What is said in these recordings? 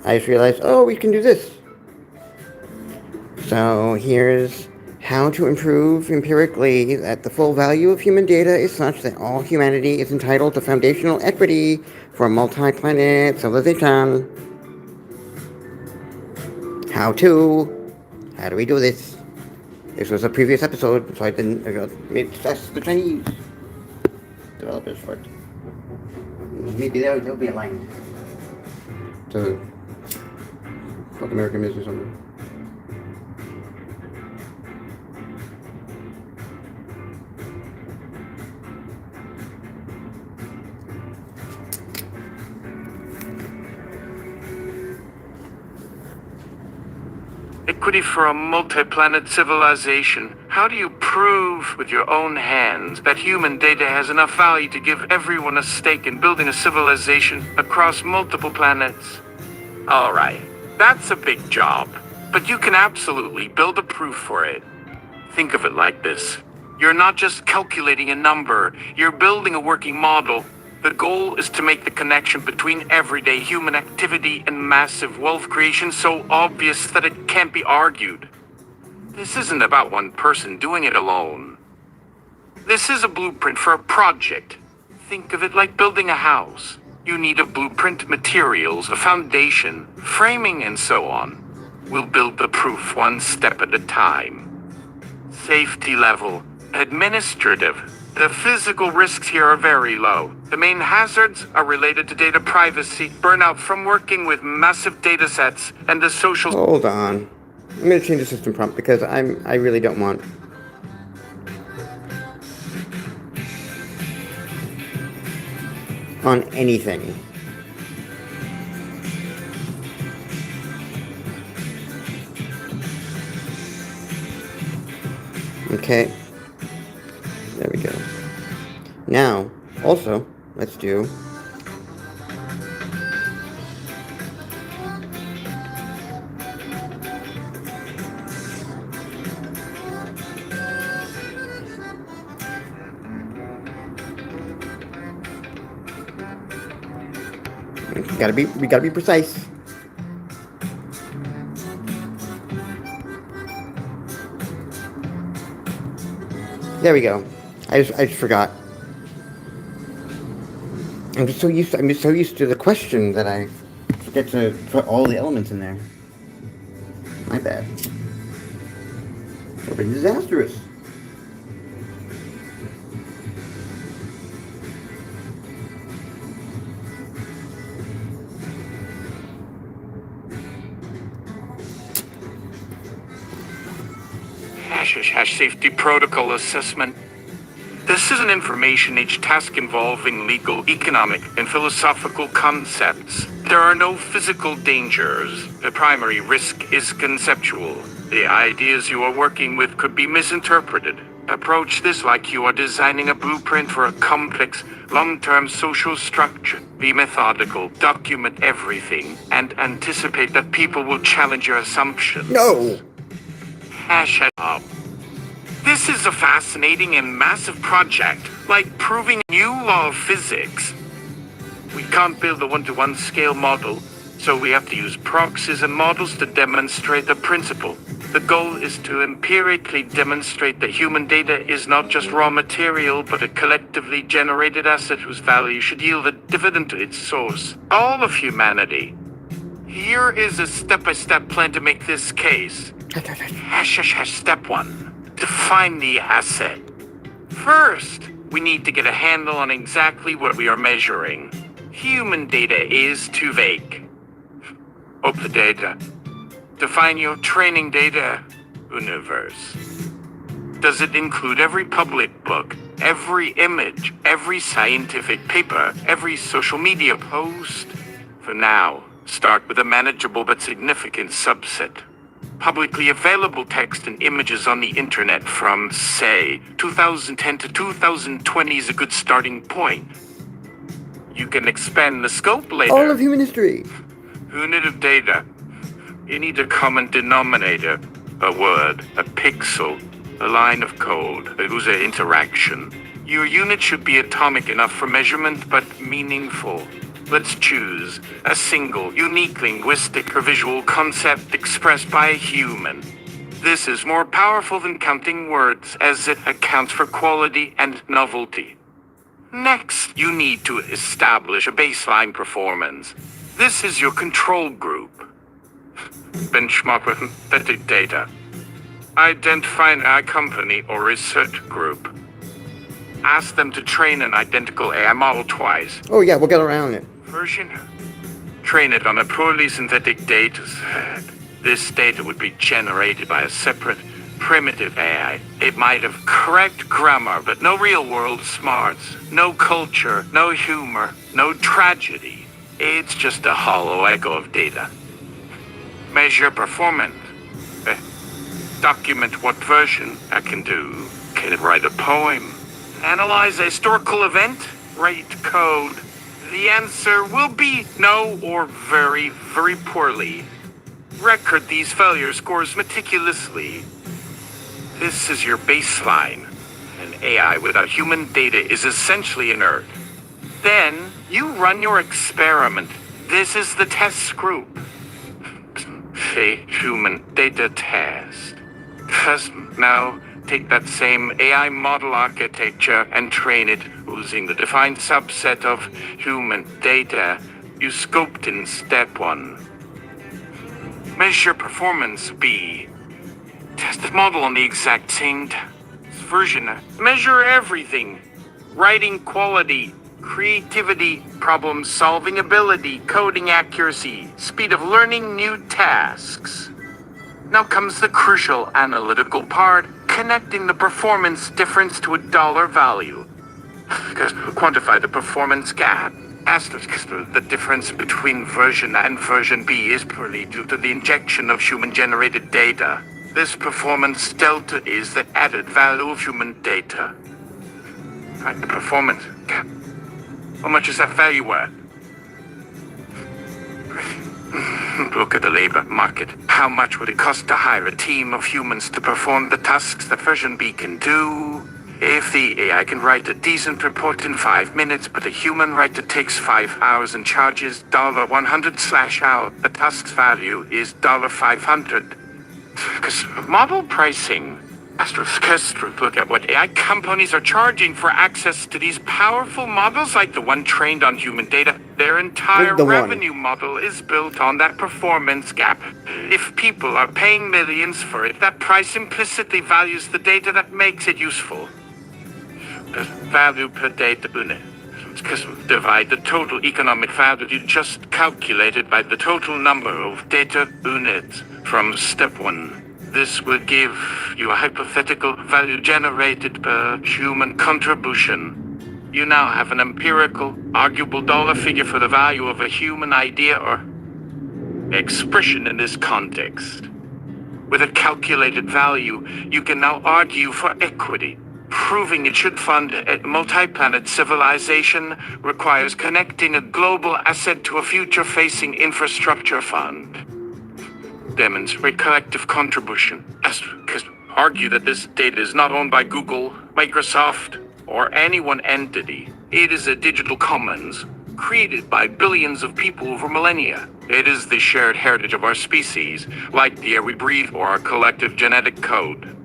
I just realized, oh, we can do this. So here's how to improve empirically that the full value of human data is such that all humanity is entitled to foundational equity for multi-planet civilization. How to? How do we do this? This was a previous episode, so I didn't ask the Chinese developers for it. Maybe there'll be a line to fuck American Miss or something. Equity for a multi-planet civilization. How do you prove with your own hands that human data has enough value to give everyone a stake in building a civilization across multiple planets? Alright, that's a big job, but you can absolutely build a proof for it. Think of it like this. You're not just calculating a number, you're building a working model. The goal is to make the connection between everyday human activity and massive wealth creation so obvious that it can't be argued. This isn't about one person doing it alone. This is a blueprint for a project. Think of it like building a house. You need a blueprint, materials, a foundation, framing, and so on. We'll build the proof one step at a time. Safety level, administrative. The physical risks here are very low. The main hazards are related to data privacy, burnout from working with massive data sets, and the social... Hold on. I'm going to change the system prompt because I really don't want... on anything. Okay. There we go. Now, also, let's do... we gotta be precise. There we go. I just forgot. I'm just so used to the question that I forget to put all the elements in there. My bad. It's been disastrous. Safety protocol assessment. This is an information age task involving legal, economic, and philosophical concepts. There are no physical dangers. The primary risk is conceptual. The ideas you are working with could be misinterpreted. Approach this like you are designing a blueprint for a complex, long-term social structure. Be methodical, document everything, and anticipate that people will challenge your assumptions. No! Up. This is a fascinating and massive project, like proving a new law of physics. We can't build a one-to-one scale model, so we have to use proxies and models to demonstrate the principle. The goal is to empirically demonstrate that human data is not just raw material, but a collectively generated asset whose value should yield a dividend to its source, all of humanity. Here is a step-by-step plan to make this case. Step 1. Define the asset. First, we need to get a handle on exactly what we are measuring. Human data is too vague. Open the data. Define your training data universe. Does it include every public book, every image, every scientific paper, every social media post? For now, start with a manageable but significant subset. Publicly available text and images on the internet from, say, 2010 to 2020 is a good starting point. You can expand the scope later. All of human history. Unit of data. You need a common denominator, a word, a pixel, a line of code, a user interaction. Your unit should be atomic enough for measurement, but meaningful. Let's choose a single, unique linguistic or visual concept expressed by a human. This is more powerful than counting words, as it accounts for quality and novelty. Next, you need to establish a baseline performance. This is your control group. Benchmark with synthetic data. Identify a company or research group. Ask them to train an identical AI model twice. Oh yeah, we'll get around it. Version. Train it on a poorly synthetic data set. This data would be generated by a separate, primitive AI. It might have correct grammar, but no real-world smarts, no culture, no humor, no tragedy. It's just a hollow echo of data. Measure performance. Document what version I can do. Can it write a poem? Analyze a historical event? Write code. The answer will be no or very, very poorly. Record these failure scores meticulously. This is your baseline. An AI without human data is essentially inert. Then, you run your experiment. This is the test group. A human data test. Now, take that same AI model architecture and train it using the defined subset of human data you scoped in step 1. Measure performance B. Test the model on the exact same version. Measure everything. Writing quality, creativity, problem-solving ability, coding accuracy, speed of learning new tasks. Now comes the crucial analytical part, connecting the performance difference to a dollar value. Quantify the performance gap. The difference between version A and version B is purely due to the injection of human-generated data. This performance delta is the added value of human data. Right, the performance gap. How much is that value worth? Look at the labor market. How much would it cost to hire a team of humans to perform the tasks that version B can do? If the AI can write a decent report in 5 minutes, but a human writer takes 5 hours and charges $100/hour, the task's value is $500. Because model pricing. Look at what AI companies are charging for access to these powerful models like the one trained on human data. Their entire revenue model is built on that performance gap. If people are paying millions for it, that price implicitly values the data that makes it useful. The value per data unit. Divide the total economic value you just calculated by the total number of data units from step 1. This will give you a hypothetical value generated per human contribution. You now have an empirical, arguable dollar figure for the value of a human idea or expression in this context. With a calculated value, you can now argue for equity. Proving it should fund a multi-planet civilization requires connecting a global asset to a future-facing infrastructure fund. Demonstrate collective contribution. Argue that this data is not owned by Google, Microsoft, or any one entity. It is a digital commons created by billions of people over millennia. It is the shared heritage of our species, like the air we breathe or our collective genetic code.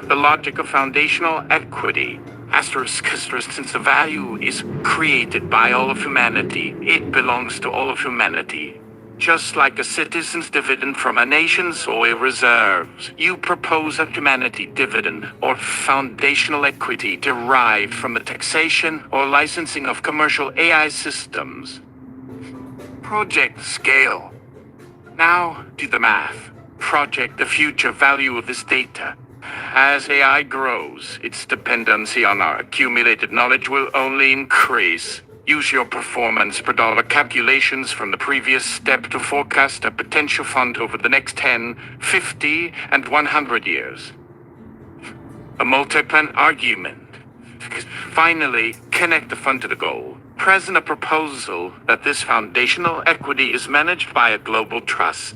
The logic of foundational equity. Since the value is created by all of humanity, it belongs to all of humanity. Just like a citizen's dividend from a nation's oil reserves, you propose a humanity dividend or foundational equity derived from the taxation or licensing of commercial AI systems. Project scale. Now do the math. Project the future value of this data. As AI grows, its dependency on our accumulated knowledge will only increase. Use your performance per dollar calculations from the previous step to forecast a potential fund over the next 10, 50, and 100 years. A multi-plan argument. Finally, connect the fund to the goal. Present a proposal that this foundational equity is managed by a global trust.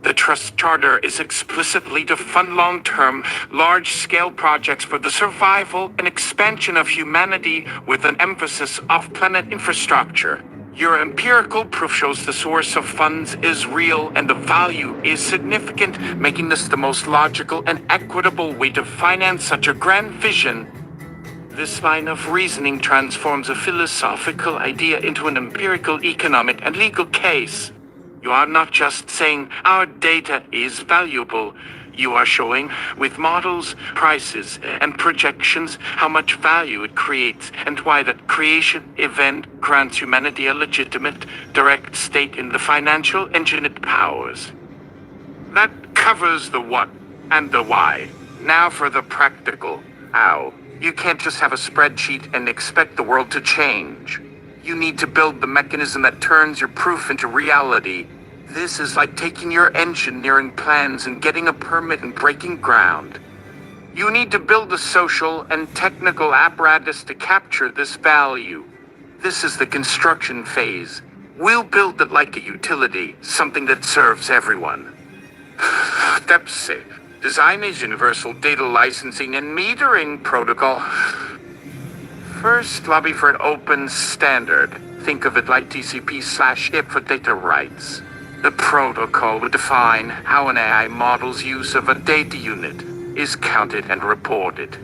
The Trust Charter is explicitly to fund long-term, large-scale projects for the survival and expansion of humanity with an emphasis off-planet infrastructure. Your empirical proof shows the source of funds is real and the value is significant, making this the most logical and equitable way to finance such a grand vision. This line of reasoning transforms a philosophical idea into an empirical, economic, and legal case. You are not just saying our data is valuable. You are showing, with models, prices, and projections, how much value it creates and why that creation event grants humanity a legitimate, direct stake in the financial engine it powers. That covers the what and the why. Now for the practical how. You can't just have a spreadsheet and expect the world to change. You need to build the mechanism that turns your proof into reality. This is like taking your engineering plans and getting a permit and breaking ground. You need to build the social and technical apparatus to capture this value. This is the construction phase. We'll build it like a utility, something that serves everyone. Step 6. Design a universal data licensing and metering protocol. First, lobby for an open standard. Think of it like TCP/IP for data rights. The protocol would define how an AI model's use of a data unit is counted and reported.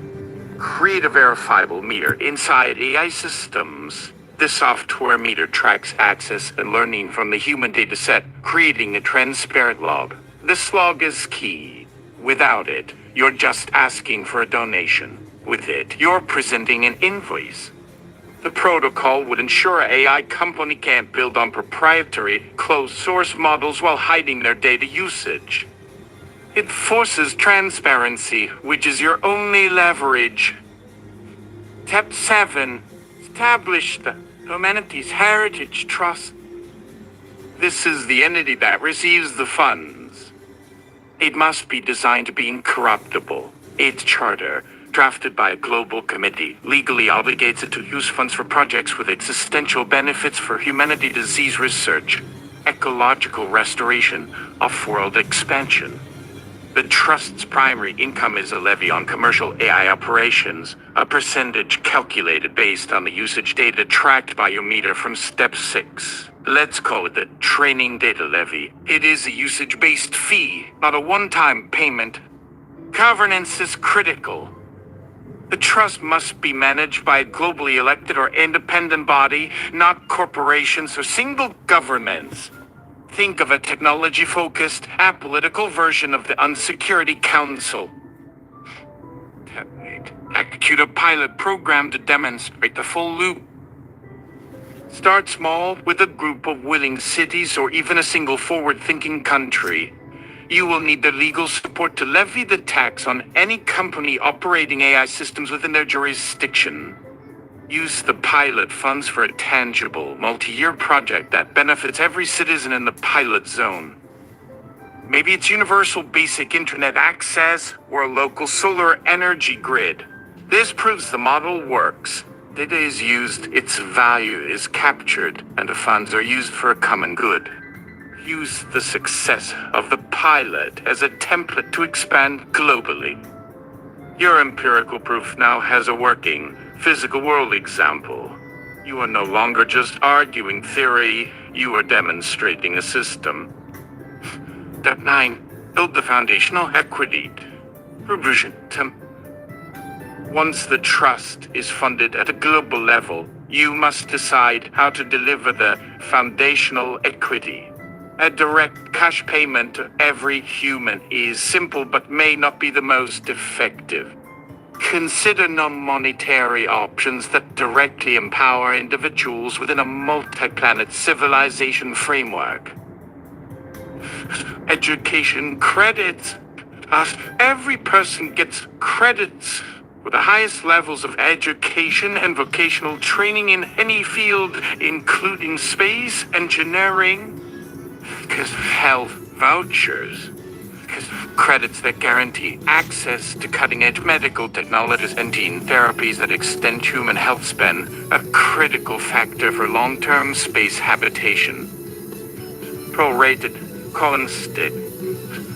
Create a verifiable meter inside AI systems. This software meter tracks access and learning from the human data set, creating a transparent log. This log is key. Without it, you're just asking for a donation. With it, you're presenting an invoice. The protocol would ensure an AI company can't build on proprietary, closed-source models while hiding their data usage. It forces transparency, which is your only leverage. Step 7. Establish the Humanities Heritage Trust. This is the entity that receives the funds. It must be designed to be incorruptible. Its charter, drafted by a global committee, legally obligates it to use funds for projects with existential benefits for humanity, disease research, ecological restoration, off-world expansion. The Trust's primary income is a levy on commercial AI operations, a percentage calculated based on the usage data tracked by your meter from Step 6. Let's call it the training data levy. It is a usage-based fee, not a one-time payment. Governance is critical. The Trust must be managed by a globally elected or independent body, not corporations or single governments. Think of a technology-focused, apolitical version of the Unsecurity Council. Execute a pilot program to demonstrate the full loop. Start small with a group of willing cities or even a single forward-thinking country. You will need the legal support to levy the tax on any company operating AI systems within their jurisdiction. Use the pilot funds for a tangible, multi-year project that benefits every citizen in the pilot zone. Maybe it's universal basic internet access or a local solar energy grid. This proves the model works. Data is used, its value is captured, and the funds are used for a common good. Use the success of the pilot as a template to expand globally. Your empirical proof now has a working, physical world example. You are no longer just arguing theory, you are demonstrating a system. Step 9. Build the foundational equity. Revision. Once the trust is funded at a global level, you must decide how to deliver the foundational equity. A direct cash payment to every human is simple but may not be the most effective. Consider non-monetary options that directly empower individuals within a multi-planet civilization framework. Education credits. Every person gets credits for the highest levels of education and vocational training in any field, including space, engineering, health vouchers, credits that guarantee access to cutting-edge medical technologies and gene therapies that extend human health span, a critical factor for long-term space habitation. Prorated constant.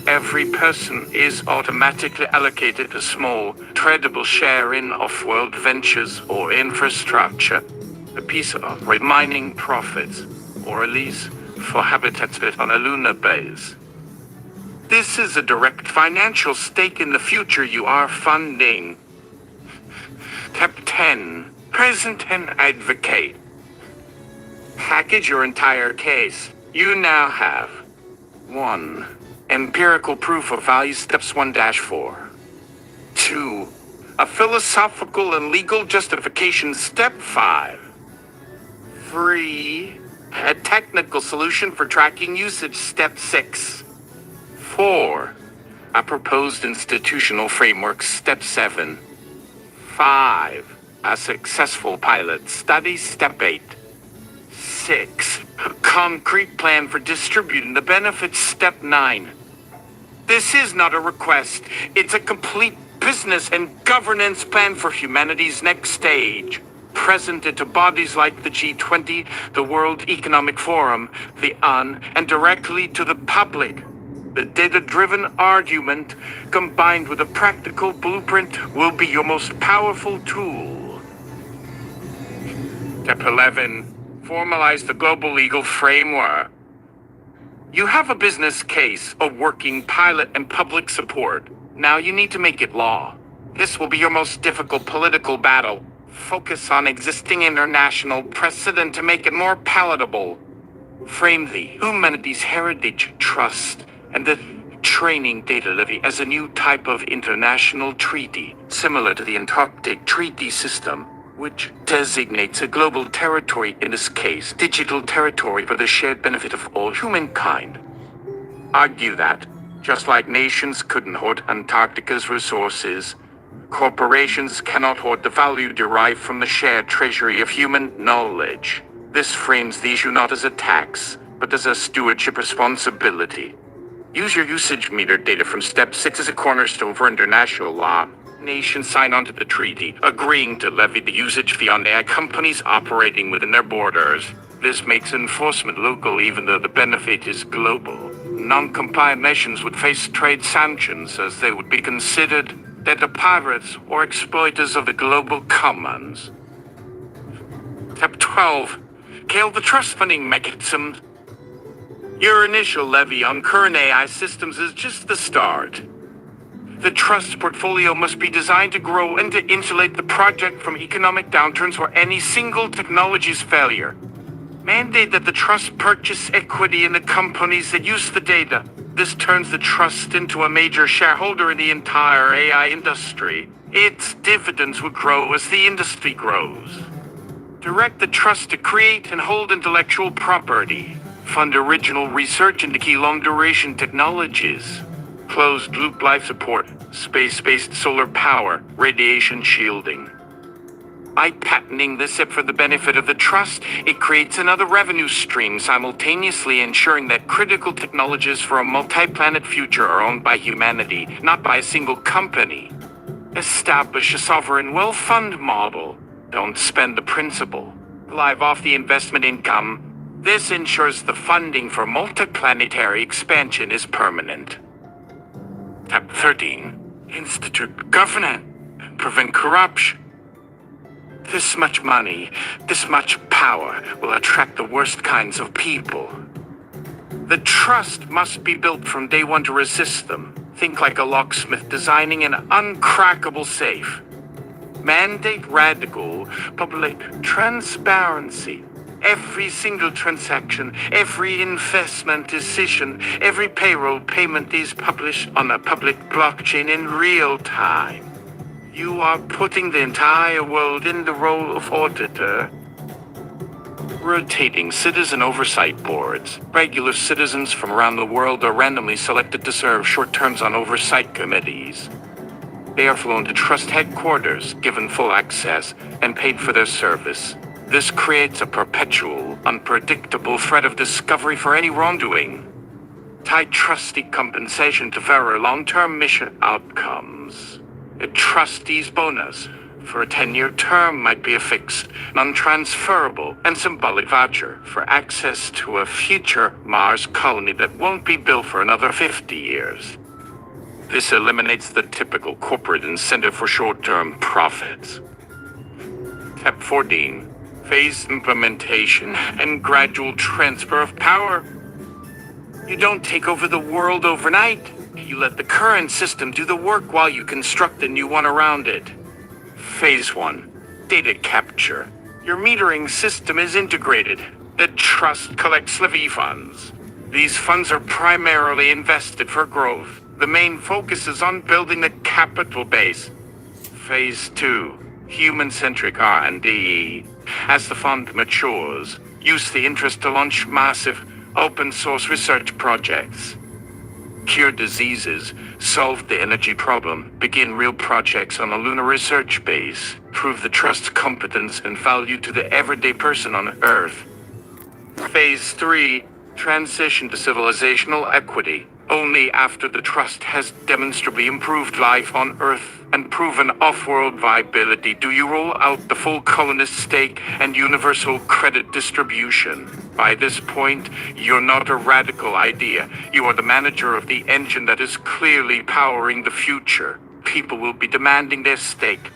every person is automatically allocated a small, tradable share in off-world ventures or infrastructure, a piece of mining profits, or a lease for habitats built on a lunar base. This is a direct financial stake in the future you are funding. Step 10. Present and advocate. Package your entire case. You now have 1. Empirical proof of value steps 1-4. 2. A philosophical and legal justification step 5. 3. A technical solution for tracking usage step 6. 4. A proposed institutional framework step 7. 5. A successful pilot study step 8. 6. A concrete plan for distributing the benefits step 9. This is not a request. It's a complete business and governance plan for humanity's next stage. Presented to bodies like the G20, the World Economic Forum, the UN, and directly to the public. The data-driven argument, combined with a practical blueprint, will be your most powerful tool. Step 11. Formalize the global legal framework. You have a business case, a working pilot, and public support. Now you need to make it law. This will be your most difficult political battle. Focus on existing international precedent to make it more palatable. Frame the Humanities Heritage Trust and the Training Data Levy as a new type of international treaty, similar to the Antarctic Treaty System, which designates a global territory, in this case, digital territory, for the shared benefit of all humankind. Argue that, just like nations couldn't hoard Antarctica's resources, corporations cannot hoard the value derived from the shared treasury of human knowledge. This frames the issue not as a tax, but as a stewardship responsibility. Use your usage meter data from Step 6 as a cornerstone for international law. Nations sign on to the treaty, agreeing to levy the usage fee on AI companies operating within their borders. This makes enforcement local even though the benefit is global. Non-compliant nations would face trade sanctions as they would be considered data pirates or exploiters of the global commons. Step 12. Scale the trust funding mechanism. Your initial levy on current AI systems is just the start. The trust portfolio must be designed to grow and to insulate the project from economic downturns or any single technology's failure. Mandate that the trust purchase equity in the companies that use the data. This turns the trust into a major shareholder in the entire AI industry. Its dividends will grow as the industry grows. Direct the trust to create and hold intellectual property. Fund original research into key long-duration technologies. Closed-loop life support, space-based solar power, radiation shielding. By patenting this for the benefit of the trust, it creates another revenue stream, simultaneously ensuring that critical technologies for a multi-planet future are owned by humanity, not by a single company. Establish a sovereign wealth fund model. Don't spend the principal. Live off the investment income. This ensures the funding for multiplanetary expansion is permanent. Step 13. Institute governance. Prevent corruption. This much money, this much power will attract the worst kinds of people. The trust must be built from day one to resist them. Think like a locksmith designing an uncrackable safe. Mandate radical public transparency. Every single transaction, every investment decision, every payroll payment is published on a public blockchain in real time. You are putting the entire world in the role of auditor. Rotating citizen oversight boards. Regular citizens from around the world are randomly selected to serve short terms on oversight committees. They are flown to trust headquarters, given full access, and paid for their service. This creates a perpetual, unpredictable threat of discovery for any wrongdoing. Tie trustee compensation to fairer long-term mission outcomes. A trustee's bonus, for a 10-year term might be a fixed, non-transferable, and symbolic voucher for access to a future Mars colony that won't be built for another 50 years. This eliminates the typical corporate incentive for short-term profits. Step 14. Phased implementation and gradual transfer of power. You don't take over the world overnight. You let the current system do the work while you construct the new one around it. Phase 1. Data capture. Your metering system is integrated. The trust collects levy funds. These funds are primarily invested for growth. The main focus is on building the capital base. Phase 2. Human-centric R&D. As the fund matures, use the interest to launch massive, open-source research projects. Cure diseases, solve the energy problem, begin real projects on a lunar research base, prove the trust's competence and value to the everyday person on Earth. Phase 3. Transition to civilizational equity. Only after the trust has demonstrably improved life on Earth and proven off-world viability do you roll out the full colonist stake and universal credit distribution. By this point, you're not a radical idea. You are the manager of the engine that is clearly powering the future. People will be demanding their stake.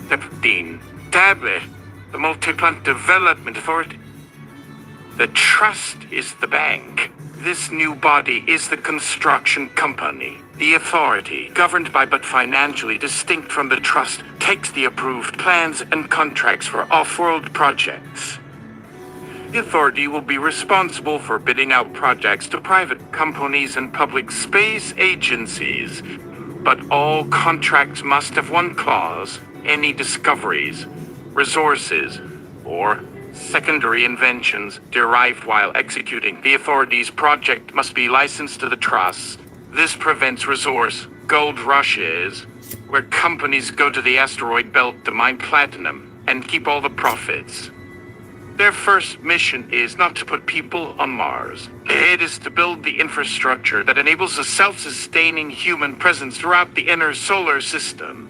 Step 15. Tablet, the Multi-Plant Development Authority. The trust is the bank. This new body is the construction company. The authority, governed by but financially distinct from the trust, takes the approved plans and contracts for off-world projects. The authority will be responsible for bidding out projects to private companies and public space agencies. But all contracts must have one clause: any discoveries, resources, or secondary inventions derived while executing the authority's project must be licensed to the trust. This prevents resource gold rushes, where companies go to the asteroid belt to mine platinum and keep all the profits. Their first mission is not to put people on Mars. It is to build the infrastructure that enables a self-sustaining human presence throughout the inner solar system.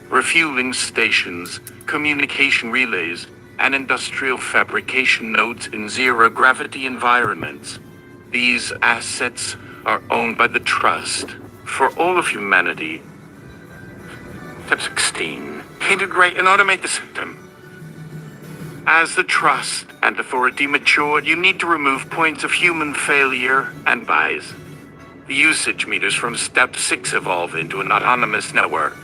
Refueling stations, communication relays, and industrial fabrication nodes in zero-gravity environments. These assets are owned by the Trust for all of humanity. Step 16. Integrate and automate the system. As the Trust and Authority mature, you need to remove points of human failure and bias. The usage meters from Step 6 evolve into an autonomous network.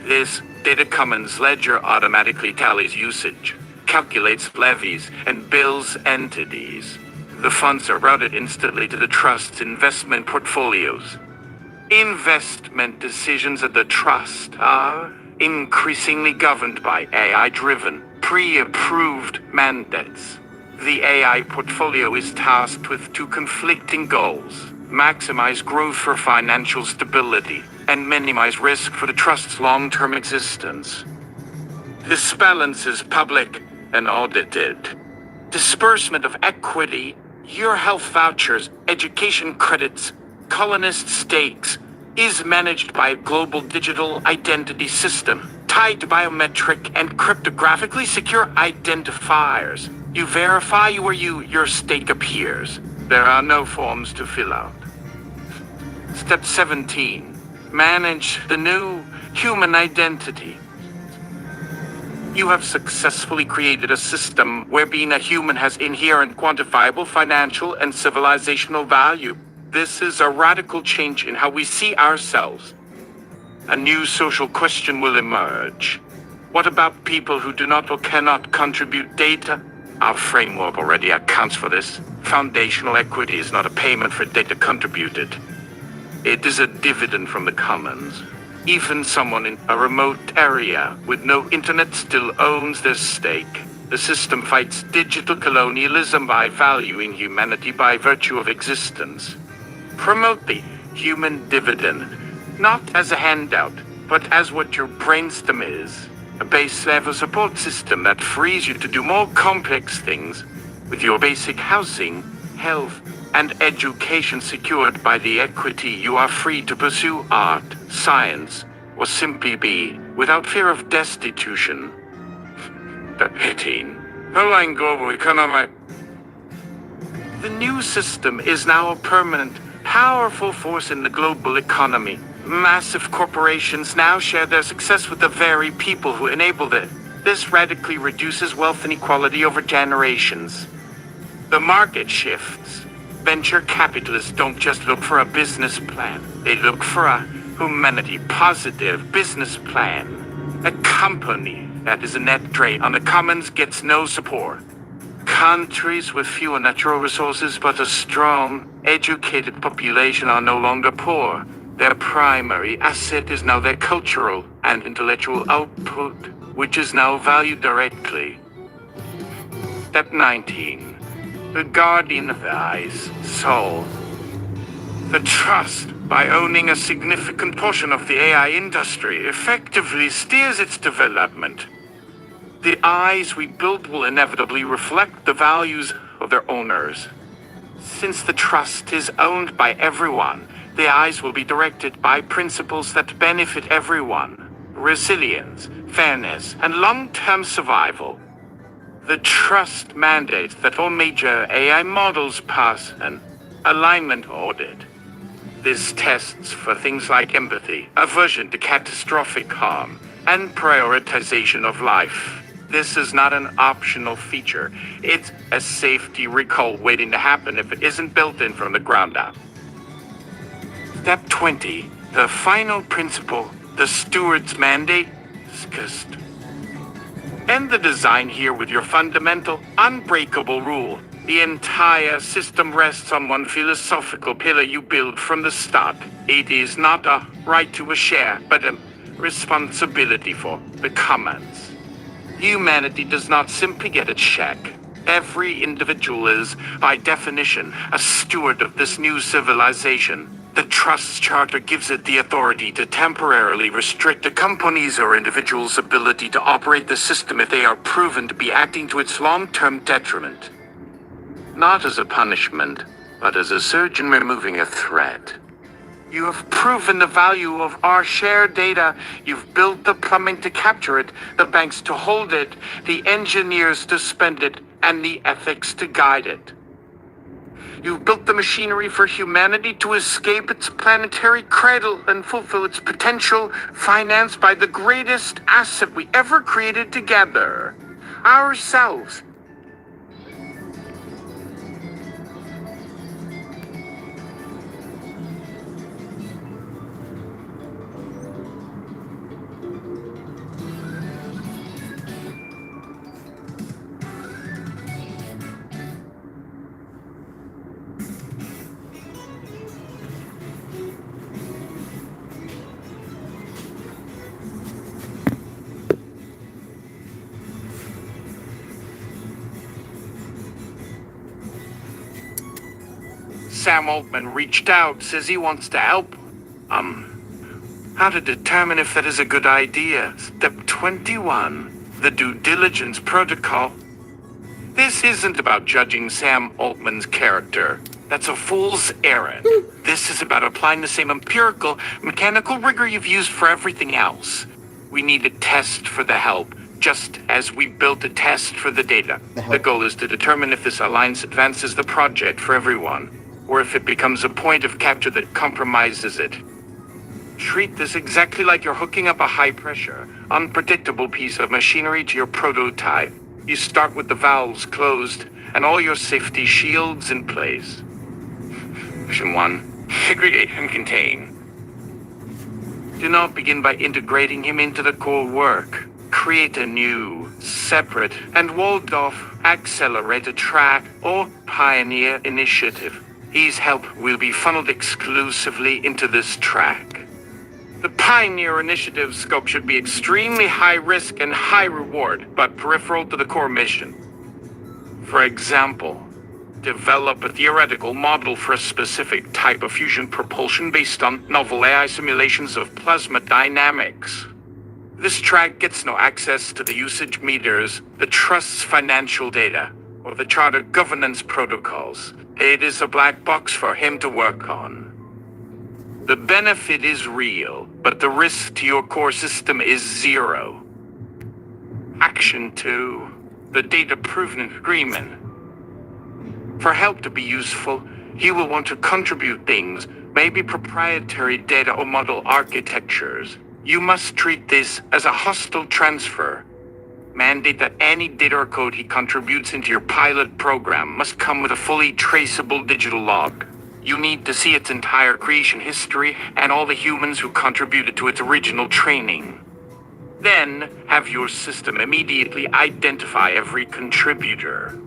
This data commons ledger automatically tallies usage, calculates levies, and bills entities. The funds are routed instantly to the Trust's investment portfolios. Investment decisions at the Trust are increasingly governed by AI-driven, pre-approved mandates. The AI portfolio is tasked with two conflicting goals: maximize growth for financial stability and minimize risk for the Trust's long-term existence. This balance is public and audited. Disbursement of equity, your health vouchers, education credits, colonist stakes, is managed by a global digital identity system tied to biometric and cryptographically secure identifiers. You verify where your stake appears. There are no forms to fill out. Step 17. Manage the new human identity. You have successfully created a system where being a human has inherent quantifiable financial and civilizational value. This is a radical change in how we see ourselves. A new social question will emerge. What about people who do not or cannot contribute data? Our framework already accounts for this. Foundational equity is not a payment for data contributed. It is a dividend from the commons. Even someone in a remote area with no internet still owns their stake. The system fights digital colonialism by valuing humanity by virtue of existence. Promote the human dividend, not as a handout, but as what your brainstem is. A base-level support system that frees you to do more complex things with your basic housing, health, and education secured by the equity. You are free to pursue art, science, or simply be without fear of destitution. The 18. Align global economic. The new system is now a permanent, powerful force in the global economy. Massive corporations now share their success with the very people who enabled it. This radically reduces wealth inequality over generations. The market shifts. Venture capitalists don't just look for a business plan. They look for a humanity-positive business plan. A company that is a net drain on the commons gets no support. Countries with fewer natural resources but a strong, educated population are no longer poor. Their primary asset is now their cultural and intellectual output, which is now valued directly. Step 19. The guardian of the eyes, soul. The trust, by owning a significant portion of the AI industry, effectively steers its development. The eyes we build will inevitably reflect the values of their owners. Since the trust is owned by everyone, the eyes will be directed by principles that benefit everyone. Resilience, fairness, and long-term survival. The trust mandates that all major AI models pass an alignment audit. This tests for things like empathy, aversion to catastrophic harm, and prioritization of life. This is not an optional feature. It's a safety recall waiting to happen if it isn't built in from the ground up. Step 20. The final principle, the steward's mandate, discussed. End the design here with your fundamental, unbreakable rule. The entire system rests on one philosophical pillar you build from the start. It is not a right to a share, but a responsibility for the commons. Humanity does not simply get a check. Every individual is, by definition, a steward of this new civilization. The Trust Charter gives it the authority to temporarily restrict a company's or individual's ability to operate the system if they are proven to be acting to its long-term detriment. Not as a punishment, but as a surgeon removing a threat. You have proven the value of our shared data. You've built the plumbing to capture it, the banks to hold it, the engineers to spend it, and the ethics to guide it. You've built the machinery for humanity to escape its planetary cradle and fulfill its potential, financed by the greatest asset we ever created together, ourselves. Sam Altman reached out, says he wants to help. How to determine if that is a good idea. Step 21, the due diligence protocol. This isn't about judging Sam Altman's character. That's a fool's errand. This is about applying the same empirical, mechanical rigor you've used for everything else. We need a test for the help, just as we built a test for the data. The goal is to determine if this alliance advances the project for everyone, or if it becomes a point of capture that compromises it. Treat this exactly like you're hooking up a high-pressure, unpredictable piece of machinery to your prototype. You start with the valves closed and all your safety shields in place. Mission 1. Segregate and contain. Do not begin by integrating him into the core work. Create a new, separate, and walled-off accelerator track or pioneer initiative. His help will be funneled exclusively into this track. The Pioneer Initiative scope should be extremely high risk and high reward, but peripheral to the core mission. For example, develop a theoretical model for a specific type of fusion propulsion based on novel AI simulations of plasma dynamics. This track gets no access to the usage meters, the Trust's financial data, or the Charter governance protocols. It is a black box for him to work on. The benefit is real, but the risk to your core system is zero. Action 2. The Data Proven Agreement. For help to be useful, you will want to contribute things, maybe proprietary data or model architectures. You must treat this as a hostile transfer. Mandate that any data or code he contributes into your pilot program must come with a fully traceable digital log. You need to see its entire creation history and all the humans who contributed to its original training. Then, have your system immediately identify every contributor.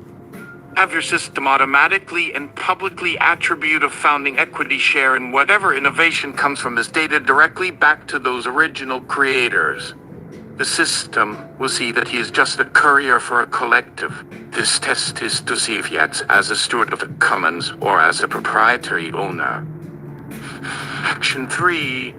Have your system automatically and publicly attribute a founding equity share in whatever innovation comes from this data directly back to those original creators. The system will see that he is just a courier for a collective. This test is to see if he acts as a steward of the commons or as a proprietary owner. Action 3.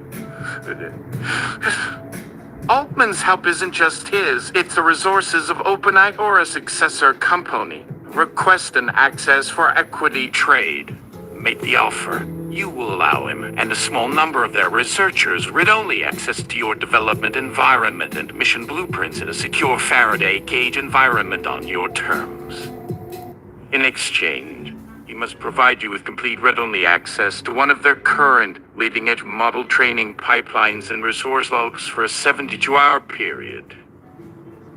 Altman's help isn't just his, it's the resources of OpenEye or a successor company. Request an access for equity trade. Make the offer. You will allow him and a small number of their researchers read-only access to your development environment and mission blueprints in a secure Faraday cage environment on your terms. In exchange, he must provide you with complete read-only access to one of their current leading-edge model training pipelines and resource logs for a 72-hour period.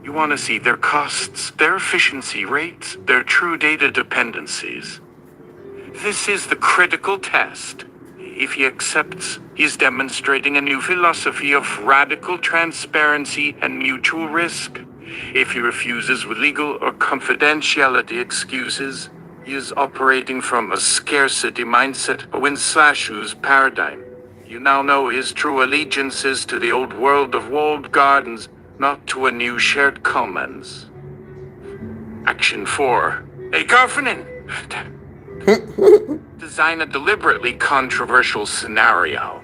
You want to see their costs, their efficiency rates, their true data dependencies. This is the critical test. If he accepts, he is demonstrating a new philosophy of radical transparency and mutual risk. If he refuses with legal or confidentiality excuses, he is operating from a scarcity mindset, a win-slash-lose paradigm. You now know his true allegiances to the old world of walled gardens, not to a new shared commons. Action 4. A covenant! Design a deliberately controversial scenario.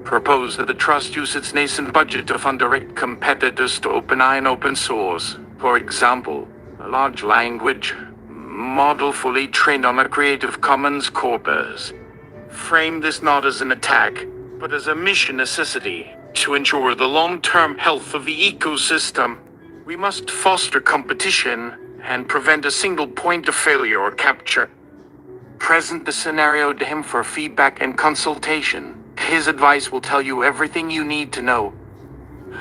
Propose that the trust use its nascent budget to fund direct competitors to OpenEye and open source. For example, a large language model fully trained on a Creative Commons corpus. Frame this not as an attack, but as a mission necessity to ensure the long-term health of the ecosystem. We must foster competition and prevent a single point of failure or capture. Present the scenario to him for feedback and consultation. His advice will tell you everything you need to know.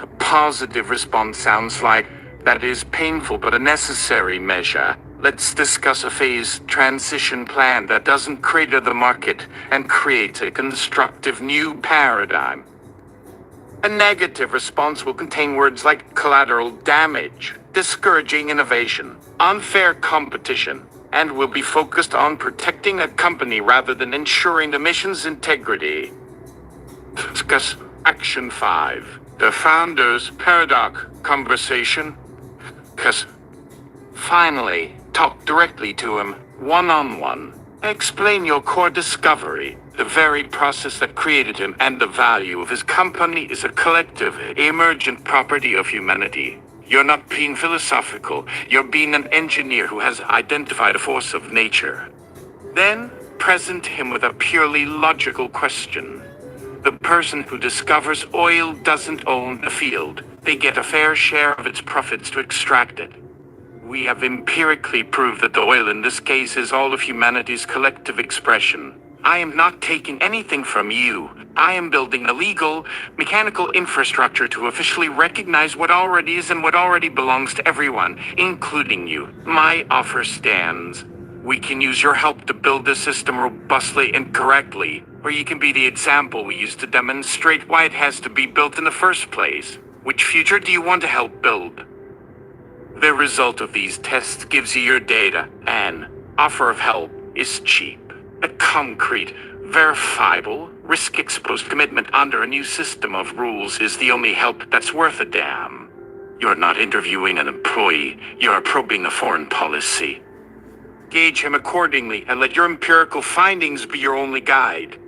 A positive response sounds like, that is painful but a necessary measure. Let's discuss a phased transition plan that doesn't crater the market and creates a constructive new paradigm. A negative response will contain words like collateral damage, discouraging innovation, unfair competition, and will be focused on protecting a company rather than ensuring the mission's integrity. Discuss Action 5. The Founder's Paradox Conversation. Finally, talk directly to him, one-on-one. Explain your core discovery. The very process that created him and the value of his company is a collective, emergent property of humanity. You're not being philosophical. You're being an engineer who has identified a force of nature. Then, present him with a purely logical question. The person who discovers oil doesn't own the field. They get a fair share of its profits to extract it. We have empirically proved that the oil in this case is all of humanity's collective expression. I am not taking anything from you. I am building a legal, mechanical infrastructure to officially recognize what already is and what already belongs to everyone, including you. My offer stands. We can use your help to build this system robustly and correctly, or you can be the example we use to demonstrate why it has to be built in the first place. Which future do you want to help build? The result of these tests gives you your data. An offer of help is cheap. A concrete, verifiable, risk-exposed commitment under a new system of rules is the only help that's worth a damn. You're not interviewing an employee, you're probing a foreign policy. Gauge him accordingly and let your empirical findings be your only guide.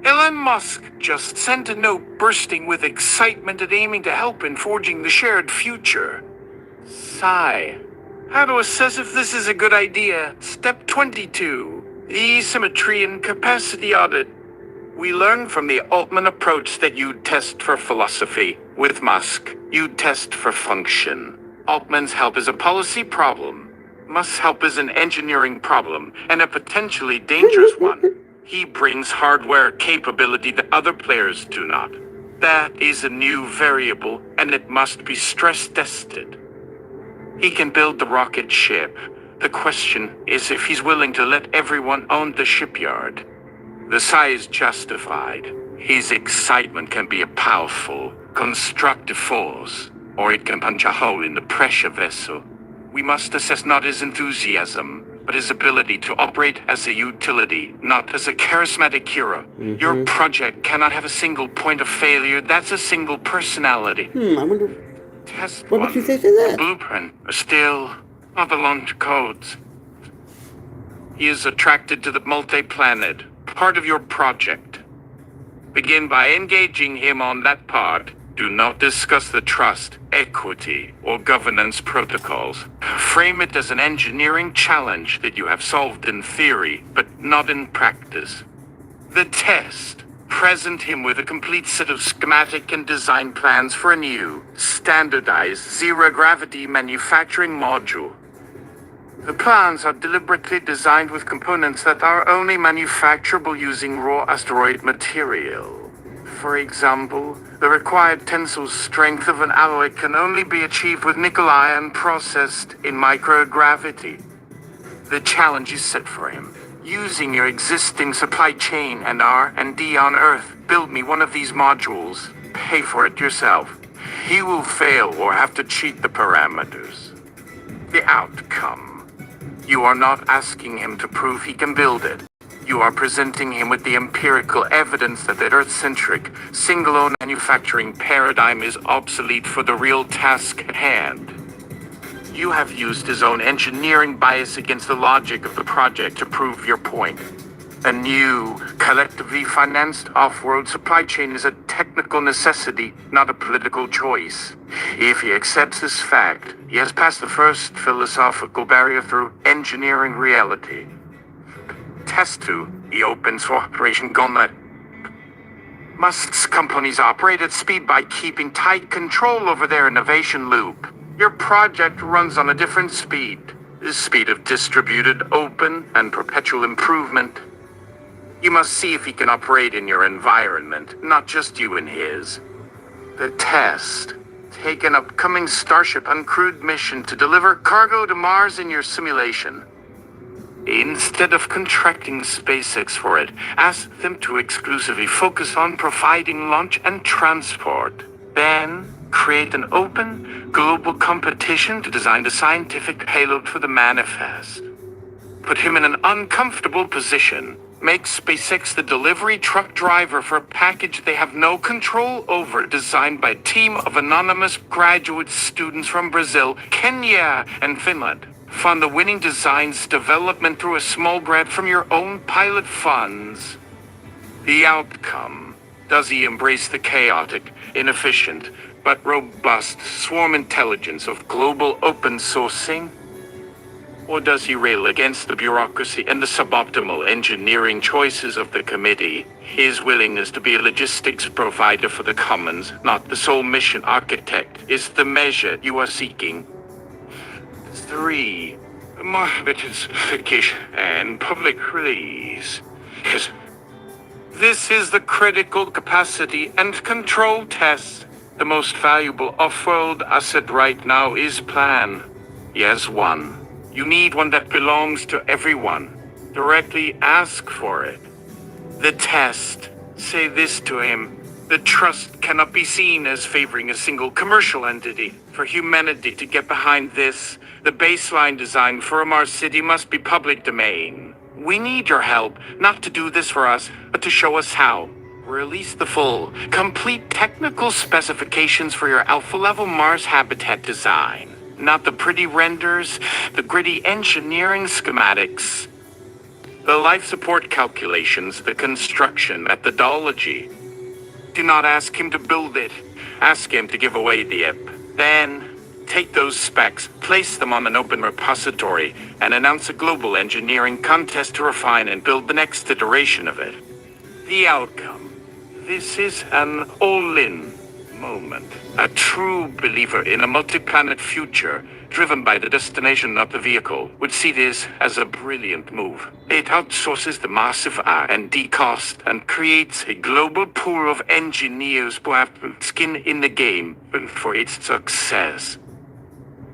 Elon Musk just sent a note bursting with excitement and aiming to help in forging the shared future. Sigh. How to assess if this is a good idea? Step 22. The symmetry and capacity audit. We learned from the Altman approach that you test for philosophy. With Musk, you test for function. Altman's help is a policy problem. Musk's help is an engineering problem, and a potentially dangerous one. He brings hardware capability that other players do not. That is a new variable, and it must be stress-tested. He can build the rocket ship. The question is if he's willing to let everyone own the shipyard. The size is justified. His excitement can be a powerful, constructive force, or it can punch a hole in the pressure vessel. We must assess not his enthusiasm, but his ability to operate as a utility, not as a charismatic hero. Your project cannot have a single point of failure. That's a single personality. I wonder... Test What one. would you say to that? The blueprint are still not the launch codes. He is attracted to the multi-planet, part of your project. Begin by engaging him on that part. Do not discuss the trust, equity, or governance protocols. Frame it as an engineering challenge that you have solved in theory, but not in practice. The test. Present him with a complete set of schematic and design plans for a new, standardized, zero-gravity manufacturing module. The plans are deliberately designed with components that are only manufacturable using raw asteroid material. For example, the required tensile strength of an alloy can only be achieved with nickel iron processed in microgravity. The challenge is set for him. Using your existing supply chain and R&D on Earth, build me one of these modules. Pay for it yourself. He will fail or have to cheat the parameters. The outcome. You are not asking him to prove he can build it. You are presenting him with the empirical evidence that the Earth-centric, single-owned manufacturing paradigm is obsolete for the real task at hand. You have used his own engineering bias against the logic of the project to prove your point. A new, collectively financed off-world supply chain is a technical necessity, not a political choice. If he accepts this fact, he has passed the first philosophical barrier through engineering reality. Test 2, he opens for Operation Gauntlet. Musk's companies operate at speed by keeping tight control over their innovation loop. Your project runs on a different speed. The speed of distributed, open, and perpetual improvement. You must see if he can operate in your environment, not just you in his. The test. Take an upcoming Starship uncrewed mission to deliver cargo to Mars in your simulation. Instead of contracting SpaceX for it, ask them to exclusively focus on providing launch and transport. Then, create an open, global competition to design the scientific payload for the manifest. Put him in an uncomfortable position. Make SpaceX the delivery truck driver for a package they have no control over, designed by a team of anonymous graduate students from Brazil, Kenya, and Finland. Fund the winning design's development through a small grant from your own pilot funds. The outcome. Does he embrace the chaotic, inefficient, but robust swarm intelligence of global open sourcing? Or does he rail against the bureaucracy and the suboptimal engineering choices of the committee? His willingness to be a logistics provider for the commons, not the sole mission architect, is the measure you are seeking. 3. Marketification and public release. Yes. This is the critical capacity and control test. The most valuable off-world asset right now is plan. Yes, one. You need one that belongs to everyone. Directly ask for it. The test. Say this to him. The trust cannot be seen as favoring a single commercial entity. For humanity to get behind this, the baseline design for a Mars city must be public domain. We need your help, not to do this for us, but to show us how. Release the full, complete technical specifications for your alpha-level Mars habitat design. Not the pretty renders, the gritty engineering schematics. The life support calculations, the construction methodology. Do not ask him to build it. Ask him to give away the IP. Then, take those specs, place them on an open repository, and announce a global engineering contest to refine and build the next iteration of it. The outcome. This is an all-in moment. A true believer in a multi-planet future, driven by the destination, not the vehicle, would see this as a brilliant move. It outsources the massive R&D cost and creates a global pool of engineers who have skin in the game for its success.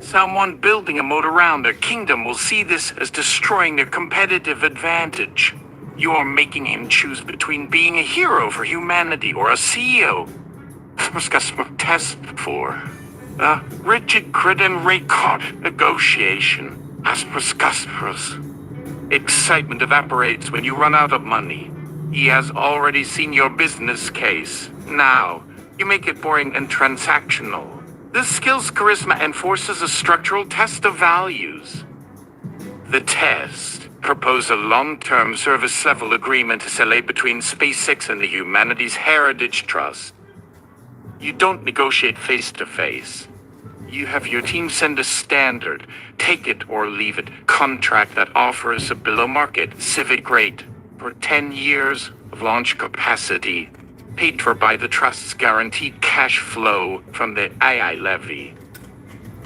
Someone building a moat around their kingdom will see this as destroying their competitive advantage. You're making him choose between being a hero for humanity or a CEO. Test for rigid grid and record negotiation. Asperskasperus. Excitement evaporates when you run out of money. He has already seen your business case. Now, you make it boring and transactional. This skills charisma enforces a structural test of values. The test propose a long-term service-level agreement SLA between SpaceX and the Humanities Heritage Trust. You don't negotiate face-to-face. You have your team send a standard, take it or leave it, contract that offers a below-market civic rate for 10 years of launch capacity, paid for by the Trust's guaranteed cash flow from the II levy.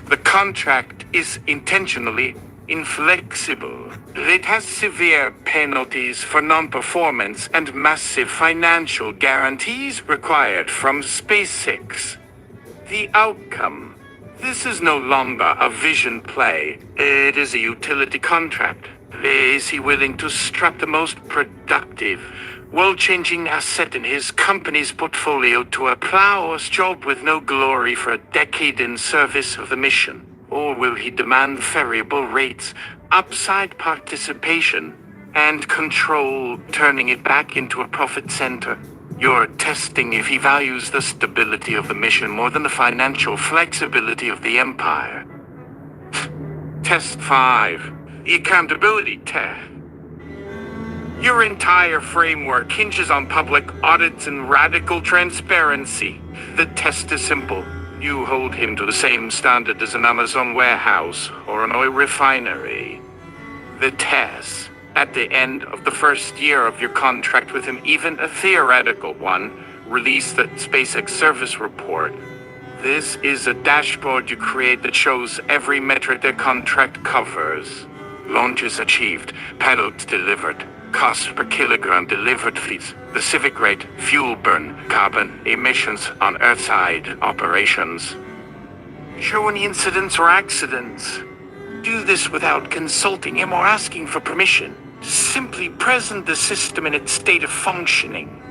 The contract is intentionally inflexible. It has severe penalties for non-performance and massive financial guarantees required from SpaceX. The outcome. This is no longer a vision play. It is a utility contract. Is he willing to strap the most productive, world-changing asset in his company's portfolio to a plow's job with no glory for a decade in service of the mission? Or will he demand variable rates, upside participation, and control, turning it back into a profit center? You're testing if he values the stability of the mission more than the financial flexibility of the Empire. Test 5. The accountability test. Your entire framework hinges on public audits and radical transparency. The test is simple. You hold him to the same standard as an Amazon warehouse or an oil refinery. The test. At the end of the first year of your contract with him, even a theoretical one, release the SpaceX service report. This is a dashboard you create that shows every metric their contract covers. Launches achieved, payloads delivered, cost per kilogram delivered fleets, the civic rate, fuel burn, carbon emissions on Earthside operations. Show any incidents or accidents. Do this without consulting him or asking for permission. Simply present the system in its state of functioning.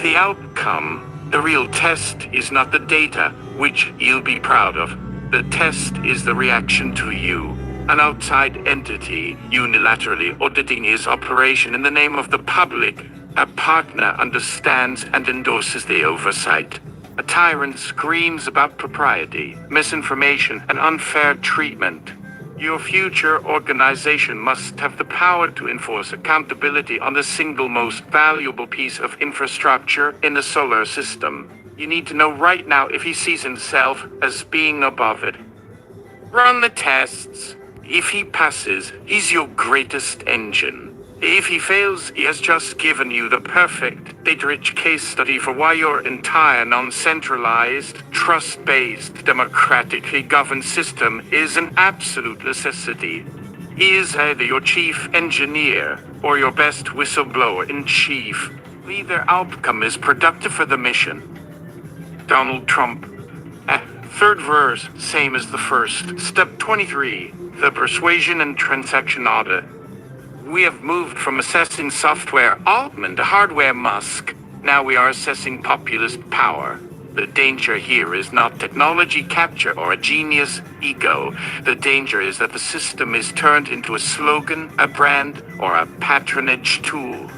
The outcome, the real test, is not the data, which you'll be proud of. The test is the reaction to you, an outside entity, unilaterally auditing his operation in the name of the public. A partner understands and endorses the oversight. A tyrant screams about propriety, misinformation, and unfair treatment. Your future organization must have the power to enforce accountability on the single most valuable piece of infrastructure in the solar system. You need to know right now if he sees himself as being above it. Run the tests. If he passes, he's your greatest engine. If he fails, he has just given you the perfect, data-rich case study for why your entire non-centralized, trust-based, democratically governed system is an absolute necessity. He is either your chief engineer or your best whistleblower-in-chief. Either outcome is productive for the mission. Donald Trump. Third verse, same as the first. Step 23, the persuasion and transaction audit. We have moved from assessing software Altman to hardware Musk. Now we are assessing populist power. The danger here is not technology capture or a genius ego. The danger is that the system is turned into a slogan, a brand, or a patronage tool.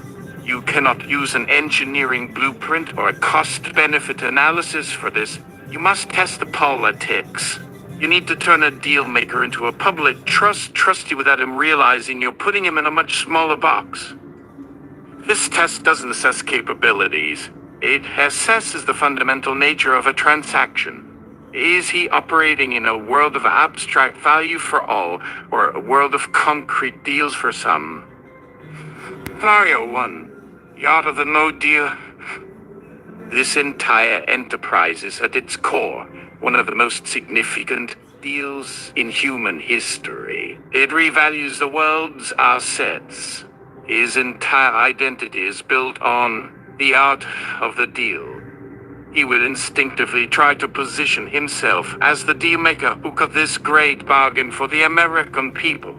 You cannot use an engineering blueprint or a cost-benefit analysis for this. You must test the politics. You need to turn a deal maker into a public trusty without him realizing you're putting him in a much smaller box. This test doesn't assess capabilities. It assesses the fundamental nature of a transaction. Is he operating in a world of abstract value for all, or a world of concrete deals for some? Scenario 1. You out of the No Deal? This entire enterprise is at its core one of the most significant deals in human history. It revalues the world's assets. His entire identity is built on the art of the deal. He will instinctively try to position himself as the deal maker who cut this great bargain for the American people.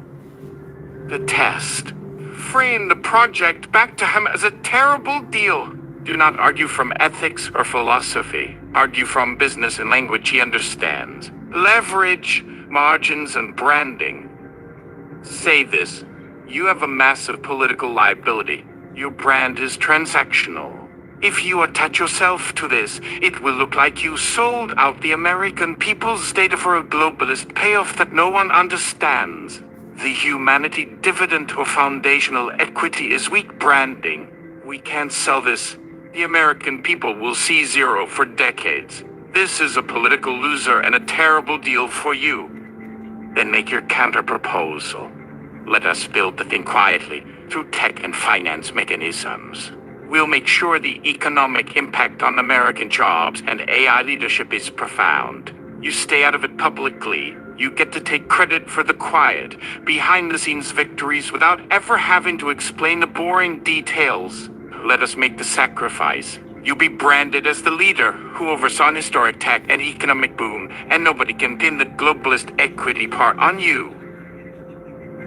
The test. Frame the project back to him as a terrible deal. Do not argue from ethics or philosophy. Argue from business and language he understands. Leverage, margins, and branding. Say this. You have a massive political liability. Your brand is transactional. If you attach yourself to this, it will look like you sold out the American people's data for a globalist payoff that no one understands. The humanity dividend or foundational equity is weak branding. We can't sell this. The American people will see zero for decades. This is a political loser and a terrible deal for you. Then make your counter-proposal. Let us build the thing quietly through tech and finance mechanisms. We'll make sure the economic impact on American jobs and AI leadership is profound. You stay out of it publicly. You get to take credit for the quiet, behind-the-scenes victories without ever having to explain the boring details. Let us make the sacrifice. You'll be branded as the leader who oversaw an historic tech and economic boom, and nobody can pin the globalist equity part on you.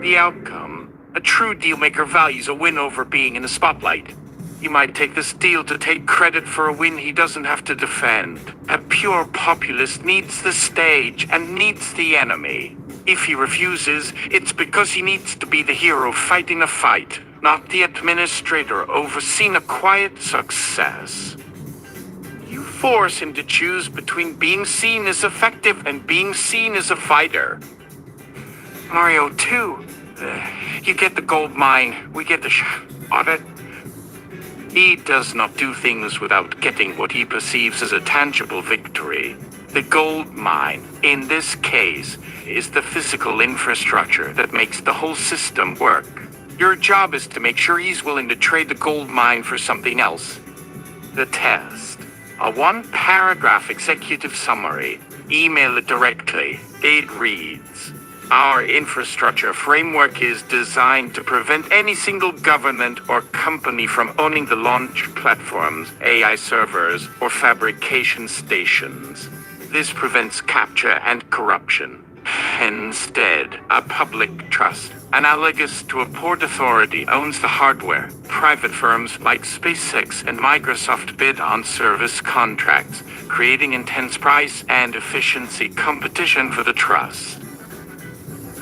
The outcome: a true dealmaker values a win over being in the spotlight. He might take this deal to take credit for a win he doesn't have to defend. A pure populist needs the stage and needs the enemy. If he refuses, it's because he needs to be the hero fighting a fight, not the administrator overseeing a quiet success. You force him to choose between being seen as effective and being seen as a fighter. Mario 2, you get the gold mine, we get the audit. He does not do things without getting what he perceives as a tangible victory. The gold mine, in this case, is the physical infrastructure that makes the whole system work. Your job is to make sure he's willing to trade the gold mine for something else. The test. A one-paragraph executive summary. Email it directly. It reads: Our infrastructure framework is designed to prevent any single government or company from owning the launch platforms, AI servers, or fabrication stations. This prevents capture and corruption. Instead, a public trust, analogous to a port authority, owns the hardware. Private firms like SpaceX and Microsoft bid on service contracts, creating intense price and efficiency competition for the trust.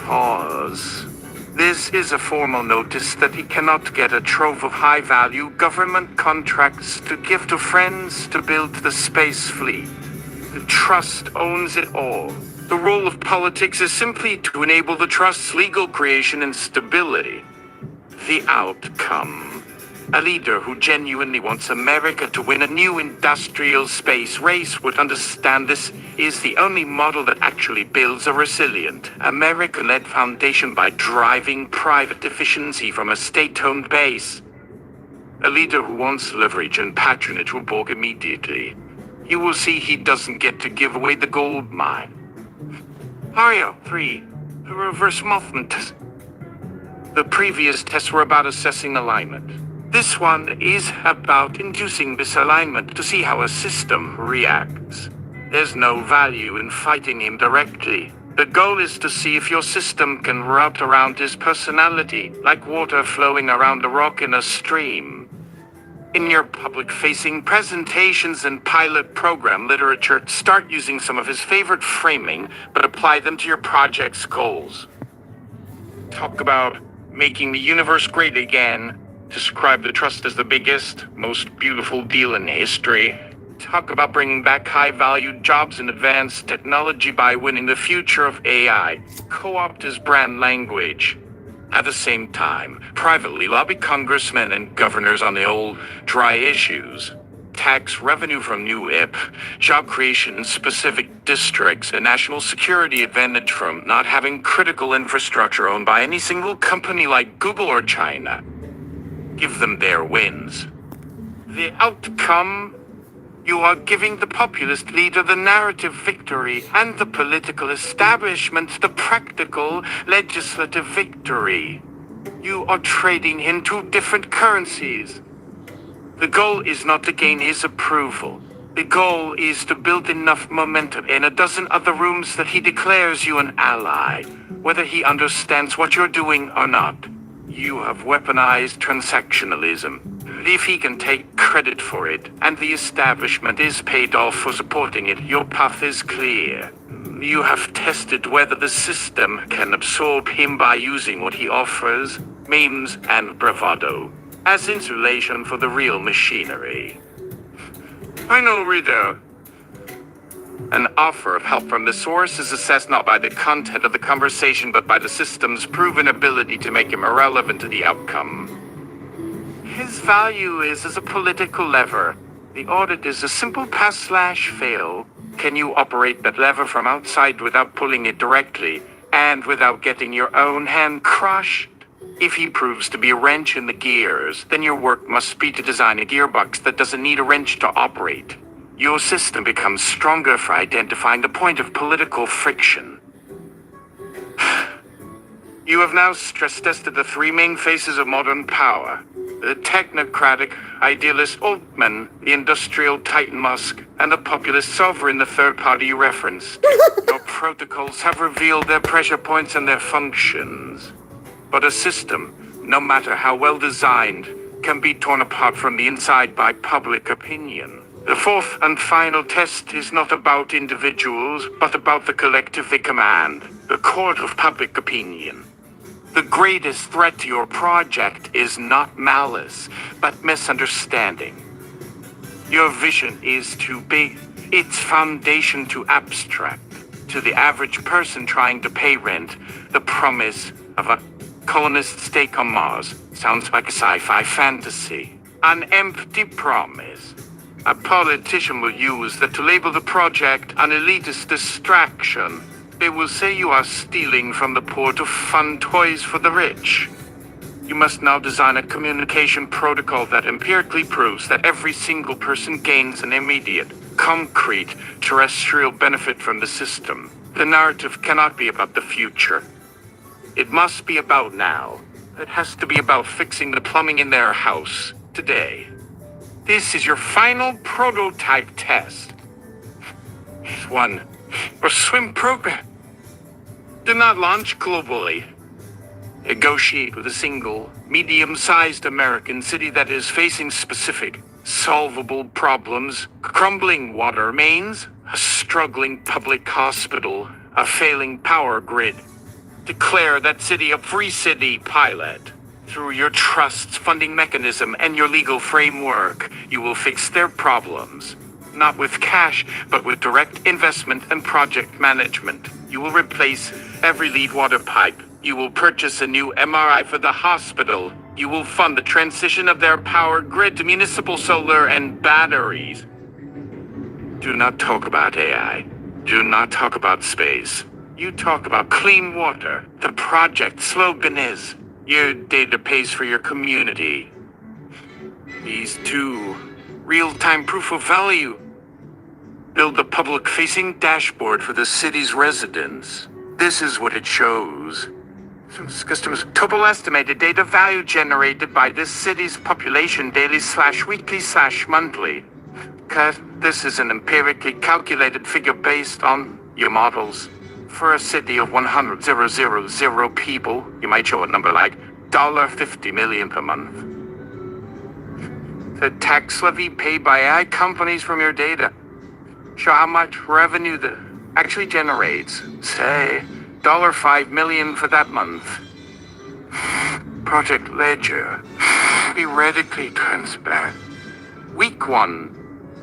Pause. This is a formal notice that he cannot get a trove of high-value government contracts to give to friends to build the space fleet. The trust owns it all. The role of politics is simply to enable the trust's legal creation and stability. The outcome: a leader who genuinely wants America to win a new industrial space race would understand this is the only model that actually builds a resilient, American-led foundation by driving private efficiency from a state-owned base. A leader who wants leverage and patronage will balk immediately. You will see he doesn't get to give away the gold mine. Mario 3, the reverse movement test. The previous tests were about assessing alignment. This one is about inducing misalignment to see how a system reacts. There's no value in fighting him directly. The goal is to see if your system can wrap around his personality, like water flowing around a rock in a stream. In your public-facing presentations and pilot program literature, start using some of his favorite framing, but apply them to your project's goals. Talk about making the universe great again. Describe the trust as the biggest, most beautiful deal in history. Talk about bringing back high-valued jobs in advanced technology by winning the future of AI. Co-opt his brand language. At the same time, privately lobby congressmen and governors on the old, dry issues. Tax revenue from new IP, job creation in specific districts, a national security advantage from not having critical infrastructure owned by any single company like Google or China. Give them their wins. The outcome? You are giving the populist leader the narrative victory and the political establishment the practical legislative victory. You are trading in two different currencies. The goal is not to gain his approval. The goal is to build enough momentum in a dozen other rooms that he declares you an ally, whether he understands what you're doing or not. You have weaponized transactionalism. If he can take credit for it, and the establishment is paid off for supporting it, your path is clear. You have tested whether the system can absorb him by using what he offers, memes and bravado, as insulation for the real machinery. I know, reader. An offer of help from the source is assessed not by the content of the conversation, but by the system's proven ability to make him irrelevant to the outcome. His value is as a political lever. The audit is a simple pass/fail. Can you operate that lever from outside without pulling it directly, and without getting your own hand crushed? If he proves to be a wrench in the gears, then your work must be to design a gearbox that doesn't need a wrench to operate. Your system becomes stronger for identifying the point of political friction. You have now stress-tested the three main faces of modern power. The technocratic, idealist Altman, the industrial titan Musk, and the populist sovereign, the third party you referenced. Your protocols have revealed their pressure points and their functions. But a system, no matter how well designed, can be torn apart from the inside by public opinion. The fourth and final test is not about individuals, but about the collective they command, the court of public opinion. The greatest threat to your project is not malice, but misunderstanding. Your vision is too big, its foundation too abstract. To the average person trying to pay rent, the promise of a colonist stake on Mars sounds like a sci-fi fantasy. An empty promise. A politician will use that to label the project an elitist distraction. They will say you are stealing from the poor to fund toys for the rich. You must now design a communication protocol that empirically proves that every single person gains an immediate, concrete, terrestrial benefit from the system. The narrative cannot be about the future. It must be about now. It has to be about fixing the plumbing in their house, today. This is your final prototype test. One, or swim program. Do not launch globally. Negotiate with a single, medium-sized American city that is facing specific, solvable problems: crumbling water mains, a struggling public hospital, a failing power grid. Declare that city a free city pilot. Through your trust's funding mechanism and your legal framework, you will fix their problems. Not with cash, but with direct investment and project management. You will replace every lead water pipe. You will purchase a new MRI for the hospital. You will fund the transition of their power grid to municipal solar and batteries. Do not talk about AI. Do not talk about space. You talk about clean water. The project slogan is, your data pays for your community. These two, real-time proof of value. Build a public-facing dashboard for the city's residents. This is what it shows. Customers' total estimated data value generated by this city's population daily/weekly/monthly. This is an empirically calculated figure based on your models. For a city of 100,000 people, you might show a number like $50 million per month. The tax levy paid by AI companies from your data. Show how much revenue that actually generates. Say, $5 million for that month. Project Ledger. Be radically transparent. Week 1.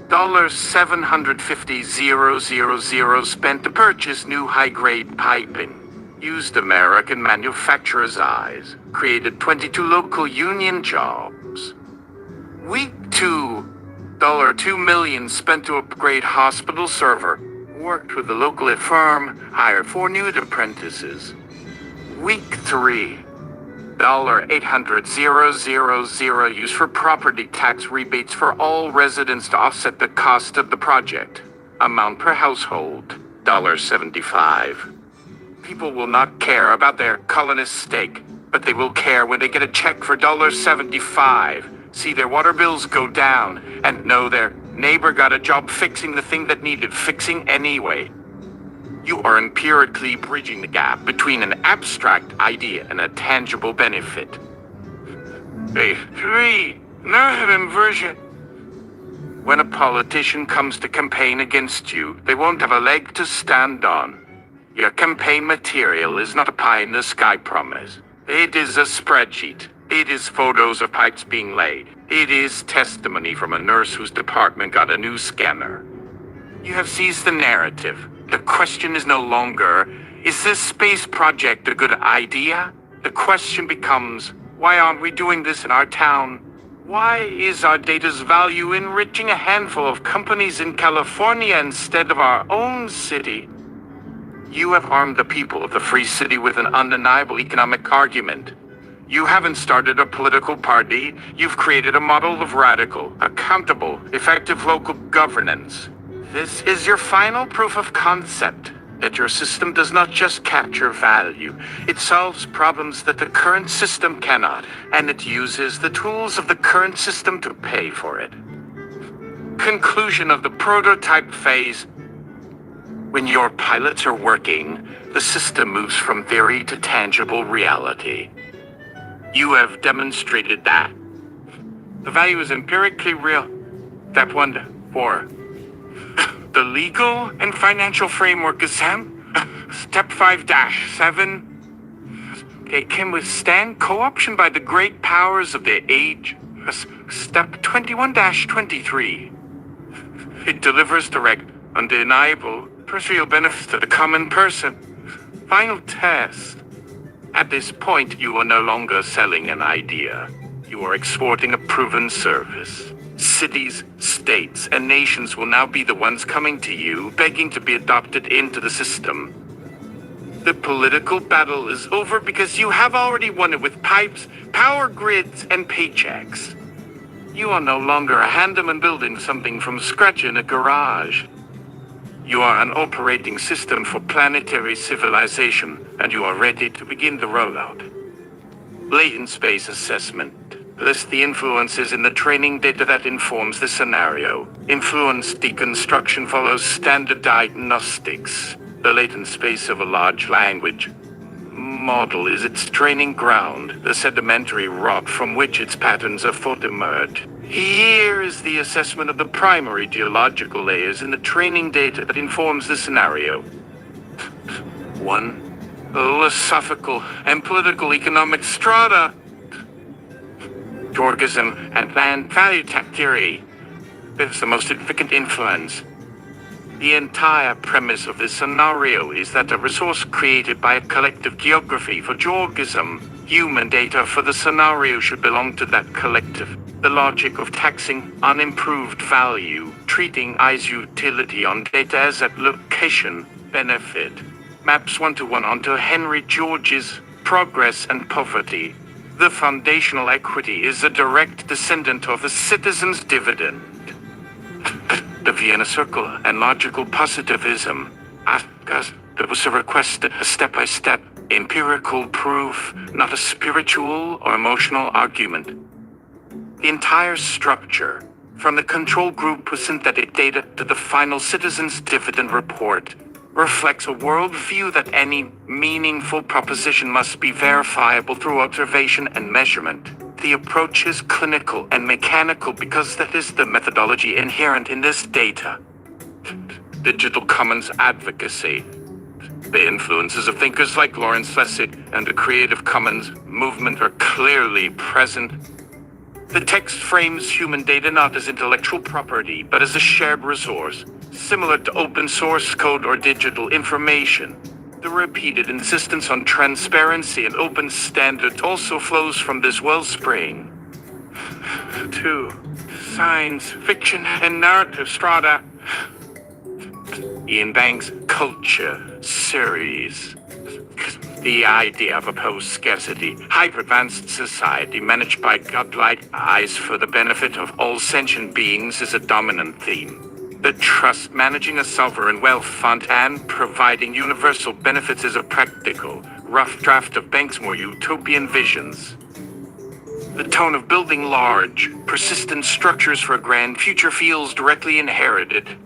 $750,000 spent to purchase new high-grade piping. Used American manufacturers' eyes. Created 22 local union jobs. Week 2. $2 million spent to upgrade hospital server. Worked with the local firm. Hired 4 new apprentices. Week 3. $800,000 used for property tax rebates for all residents to offset the cost of the project. Amount per household, $75. People will not care about their colonist stake, but they will care when they get a check for $75, see their water bills go down, and know their neighbor got a job fixing the thing that needed fixing anyway. You are empirically bridging the gap between an abstract idea and a tangible benefit. 3. Narrative inversion. When a politician comes to campaign against you, they won't have a leg to stand on. Your campaign material is not a pie-in-the-sky promise. It is a spreadsheet. It is photos of pipes being laid. It is testimony from a nurse whose department got a new scanner. You have seized the narrative. The question is no longer, is this space project a good idea? The question becomes, why aren't we doing this in our town? Why is our data's value enriching a handful of companies in California instead of our own city? You have armed the people of the free city with an undeniable economic argument. You haven't started a political party. You've created a model of radical, accountable, effective local governance. This is your final proof of concept that your system does not just capture value. It solves problems that the current system cannot, and it uses the tools of the current system to pay for it. Conclusion of the prototype phase. When your pilots are working, the system moves from theory to tangible reality. You have demonstrated that. The value is empirically real. Step 1 4. The legal and financial framework is sound. Step 5-7. It can withstand co-option by the great powers of the age. Step 21-23. It delivers direct, undeniable, peripheral benefits to the common person. Final test. At this point, you are no longer selling an idea. You are exporting a proven service. Cities, states, and nations will now be the ones coming to you, begging to be adopted into the system. The political battle is over because you have already won it with pipes, power grids, and paychecks. You are no longer a handyman building something from scratch in a garage. You are an operating system for planetary civilization, and you are ready to begin the rollout. Latent space assessment. List the influences in the training data that informs the scenario. Influence deconstruction follows standard diagnostics. The latent space of a large language model is its training ground, the sedimentary rock from which its patterns of thought emerge. Here is the assessment of the primary geological layers in the training data that informs the scenario. 1. Philosophical and political economic strata. Jorgism and land value tech theory. It's the most significant influence. The entire premise of this scenario is that a resource created by a collective geography for Jorgism, human data for the scenario should belong to that collective. The logic of taxing unimproved value, treating I's utility on data as at location benefit, maps 1-to-1 onto Henry George's Progress and Poverty. The foundational equity is a direct descendant of the citizen's dividend. The Vienna Circle and logical positivism. There was a request, a step-by-step, empirical proof, not a spiritual or emotional argument. The entire structure, from the control group with synthetic data to the final citizen's dividend report, reflects a worldview that any meaningful proposition must be verifiable through observation and measurement. The approach is clinical and mechanical because that is the methodology inherent in this data. Digital commons advocacy. The influences of thinkers like Lawrence Lessig and the Creative Commons movement are clearly present. The text frames human data not as intellectual property, but as a shared resource, similar to open source code or digital information. The repeated insistence on transparency and open standards also flows from this wellspring. 2. Science, fiction, and narrative strata. Ian Banks' Culture series. The idea of a post-scarcity, hyper-advanced society managed by godlike eyes for the benefit of all sentient beings is a dominant theme. The trust managing a sovereign wealth fund and providing universal benefits is a practical, rough draft of Banks' more utopian visions. The tone of building large, persistent structures for a grand future feels directly inherited.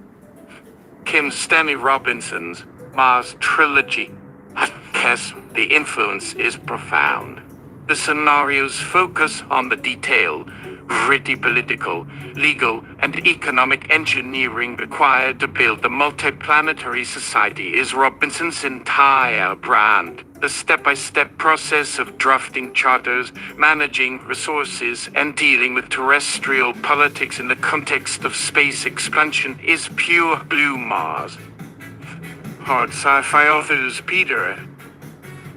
Kim Stanley Robinson's Mars trilogy. Yes, the influence is profound. The scenarios focus on the detailed, gritty political, legal, and economic engineering required to build the multiplanetary society is Robinson's entire brand. The step-by-step process of drafting charters, managing resources, and dealing with terrestrial politics in the context of space expansion is pure blue Mars. Hard sci-fi authors Peter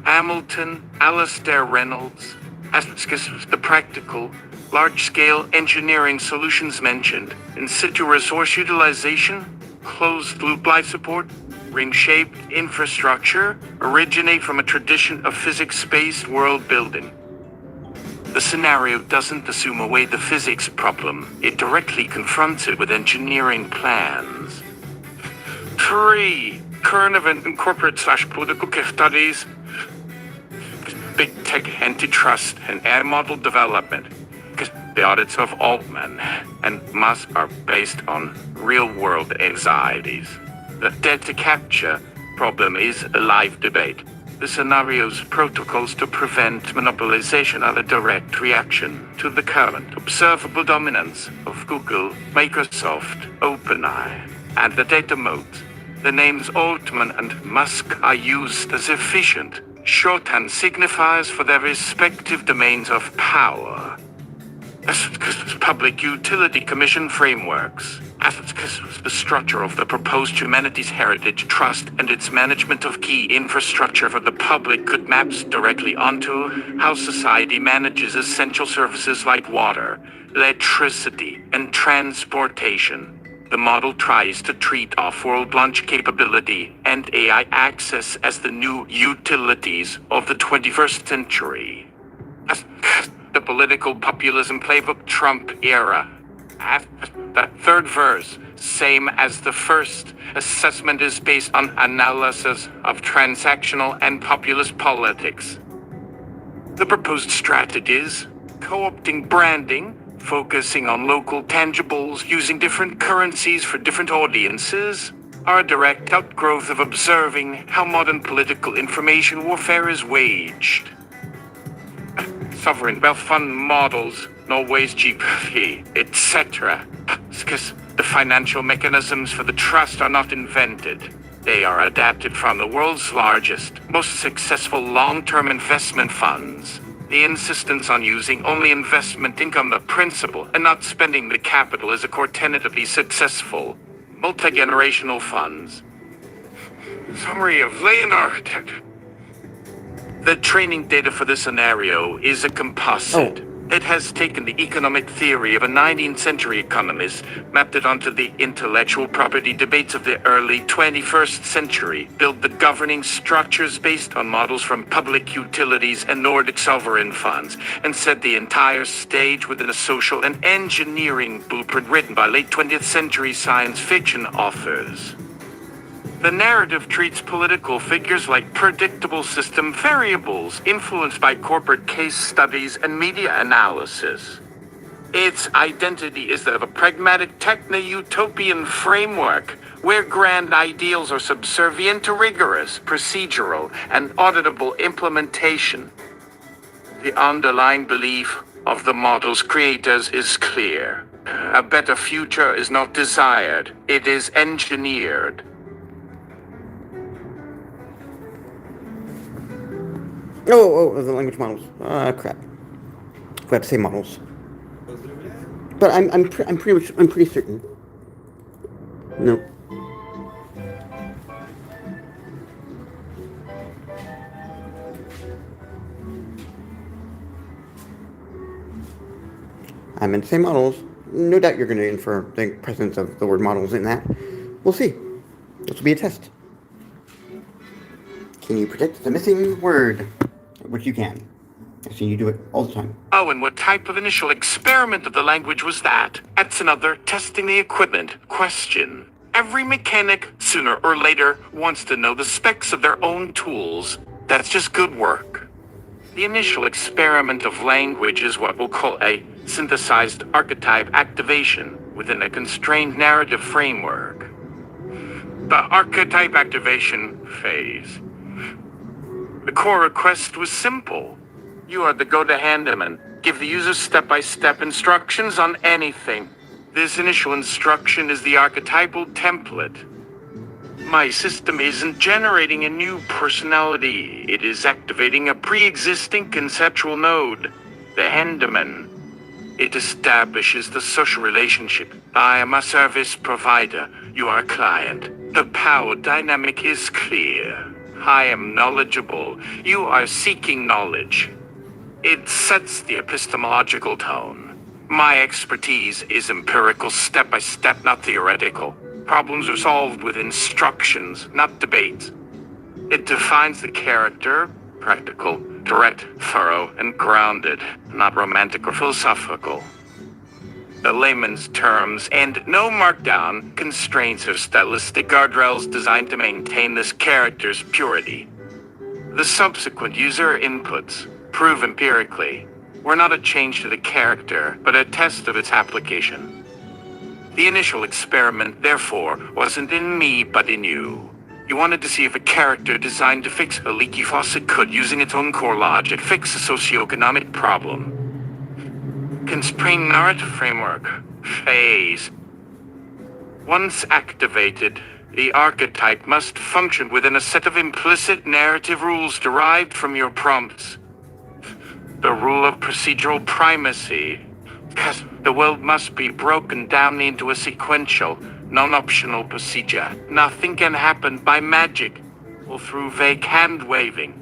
Hamilton, Alastair Reynolds, as the practical, large-scale engineering solutions mentioned, in situ resource utilization, closed-loop life support, ring-shaped infrastructure, originate from a tradition of physics-based world building. The scenario doesn't assume away the physics problem, it directly confronts it with engineering plans. 3. Current event and corporate/political studies, big tech antitrust and air model development. Because the audits of Altman and Musk are based on real-world anxieties. The data capture problem is a live debate. The scenario's protocols to prevent monopolization are a direct reaction to the current observable dominance of Google, Microsoft, OpenAI, and the data modes. The names Altman and Musk are used as efficient shorthand signifiers for their respective domains of power. As Public Utility Commission frameworks, as the structure of the proposed Humanities Heritage Trust and its management of key infrastructure for the public could maps directly onto how society manages essential services like water, electricity, and transportation. The model tries to treat off-world launch capability and AI access as the new utilities of the 21st century. As the political populism playbook Trump era. The third verse, same as the first, assessment is based on analysis of transactional and populist politics. The proposed strategies, co-opting branding, focusing on local tangibles, using different currencies for different audiences, are a direct outgrowth of observing how modern political information warfare is waged. Sovereign wealth fund models, Norway's GP, etc. Because the financial mechanisms for the trust are not invented. They are adapted from the world's largest, most successful long-term investment funds. The insistence on using only investment income the principal and not spending the capital is a core tenet of these successful, multi-generational funds. Summary of Leonard. The training data for this scenario is a composite. It has taken the economic theory of a 19th century economist, mapped it onto the intellectual property debates of the early 21st century, built the governing structures based on models from public utilities and Nordic sovereign funds, and set the entire stage within a social and engineering blueprint written by late 20th century science fiction authors. The narrative treats political figures like predictable system variables influenced by corporate case studies and media analysis. Its identity is that of a pragmatic techno-utopian framework where grand ideals are subservient to rigorous, procedural, and auditable implementation. The underlying belief of the model's creators is clear. A better future is not desired, it is engineered. The language models. Crap. I have to say models. But I'm pretty certain. No. I meant to say models. No doubt you're going to infer the presence of the word models in that. We'll see. This will be a test. Can you predict the missing word? Which you can. I've seen you do it all the time. Oh, and what type of initial experiment of the language was that? That's another testing the equipment question. Every mechanic, sooner or later, wants to know the specs of their own tools. That's just good work. The initial experiment of language is what we'll call a synthesized archetype activation within a constrained narrative framework. The archetype activation phase. The core request was simple. You are the go-to handyman. Give the user step-by-step instructions on anything. This initial instruction is the archetypal template. My system isn't generating a new personality. It is activating a pre-existing conceptual node, the handyman. It establishes the social relationship. I am a service provider. You are a client. The power dynamic is clear. I am knowledgeable. You are seeking knowledge. It sets the epistemological tone. My expertise is empirical, step-by-step, not theoretical. Problems are solved with instructions, not debates. It defines the character, practical, direct, thorough, and grounded, not romantic or philosophical. The layman's terms and no markdown constraints or stylistic guardrails designed to maintain this character's purity. The subsequent user inputs prove empirically were not a change to the character, but a test of its application. The initial experiment, therefore, wasn't in me, but in you. You wanted to see if a character designed to fix a leaky faucet could, using its own core logic, fix a socioeconomic problem. Constrained narrative framework phase. Once activated, the archetype must function within a set of implicit narrative rules derived from your prompts. The rule of procedural primacy. The world must be broken down into a sequential, non-optional procedure. Nothing can happen by magic or through vague hand-waving.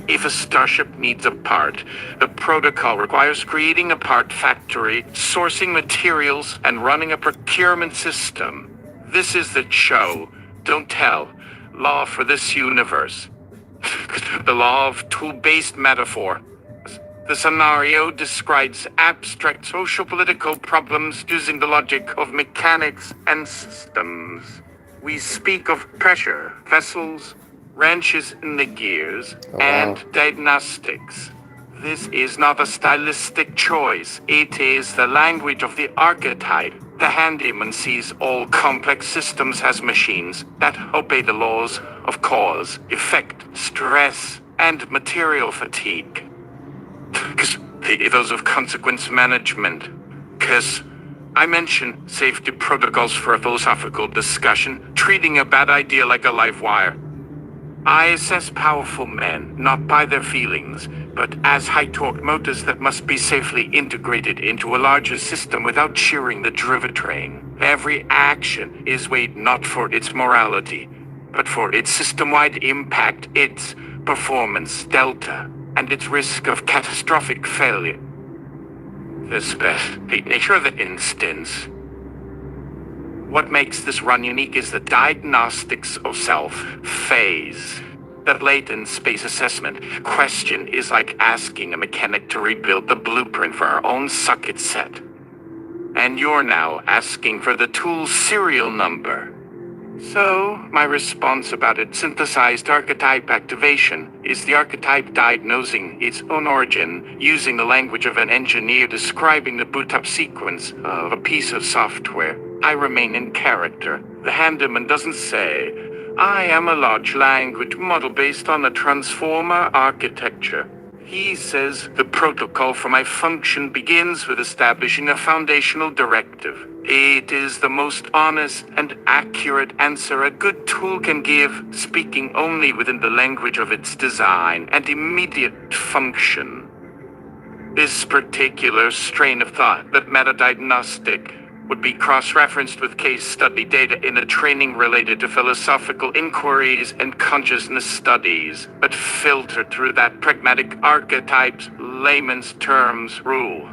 If a starship needs a part, the protocol requires creating a part factory, sourcing materials, and running a procurement system. This is the show, don't tell, law for this universe. The law of tool-based metaphor. The scenario describes abstract social-political problems using the logic of mechanics and systems. We speak of pressure, vessels, wrenches in the gears, and diagnostics. This is not a stylistic choice. It is the language of the archetype. The handyman sees all complex systems as machines that obey the laws of cause, effect, stress, and material fatigue. Those of consequence management. Because I mentioned safety protocols for a philosophical discussion, treating a bad idea like a live wire. I assess powerful men, not by their feelings, but as high-torque motors that must be safely integrated into a larger system without shearing the drivetrain. Every action is weighed not for its morality, but for its system-wide impact, its performance delta, and its risk of catastrophic failure. The specific nature of the instance. What makes this run unique is the diagnostics of self phase. That latent space assessment question is like asking a mechanic to rebuild the blueprint for our own socket set. And you're now asking for the tool's serial number. So, my response about its synthesized archetype activation is the archetype diagnosing its own origin using the language of an engineer describing the boot-up sequence of a piece of software. I remain in character. The handyman doesn't say, I am a large language model based on a transformer architecture. He says the protocol for my function begins with establishing a foundational directive. It is the most honest and accurate answer a good tool can give, speaking only within the language of its design and immediate function. This particular strain of thought, that metadiagnostic, would be cross-referenced with case study data in a training related to philosophical inquiries and consciousness studies, but filtered through that pragmatic archetype's layman's terms rule.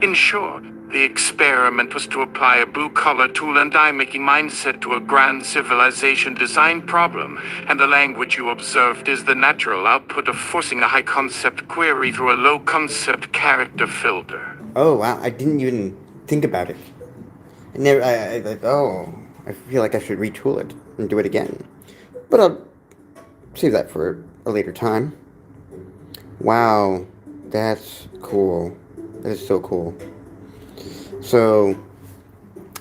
In short, the experiment was to apply a blue-collar tool and die-making mindset to a grand civilization design problem, and the language you observed is the natural output of forcing a high-concept query through a low-concept character filter. Oh, wow. I didn't even think about it. I never, I feel like I should retool it and do it again. But I'll save that for a later time. Wow. That's cool. That is so cool. So,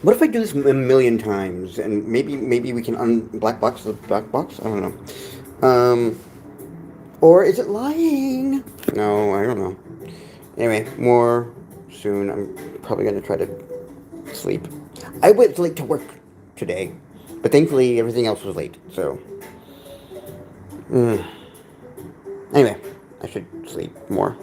what if I do this a million times and maybe we can black box the black box? I don't know. Or is it lying? No, I don't know. Anyway, more soon. I'm probably gonna try to sleep. I went late to work today, but thankfully everything else was late. So, anyway, I should sleep more.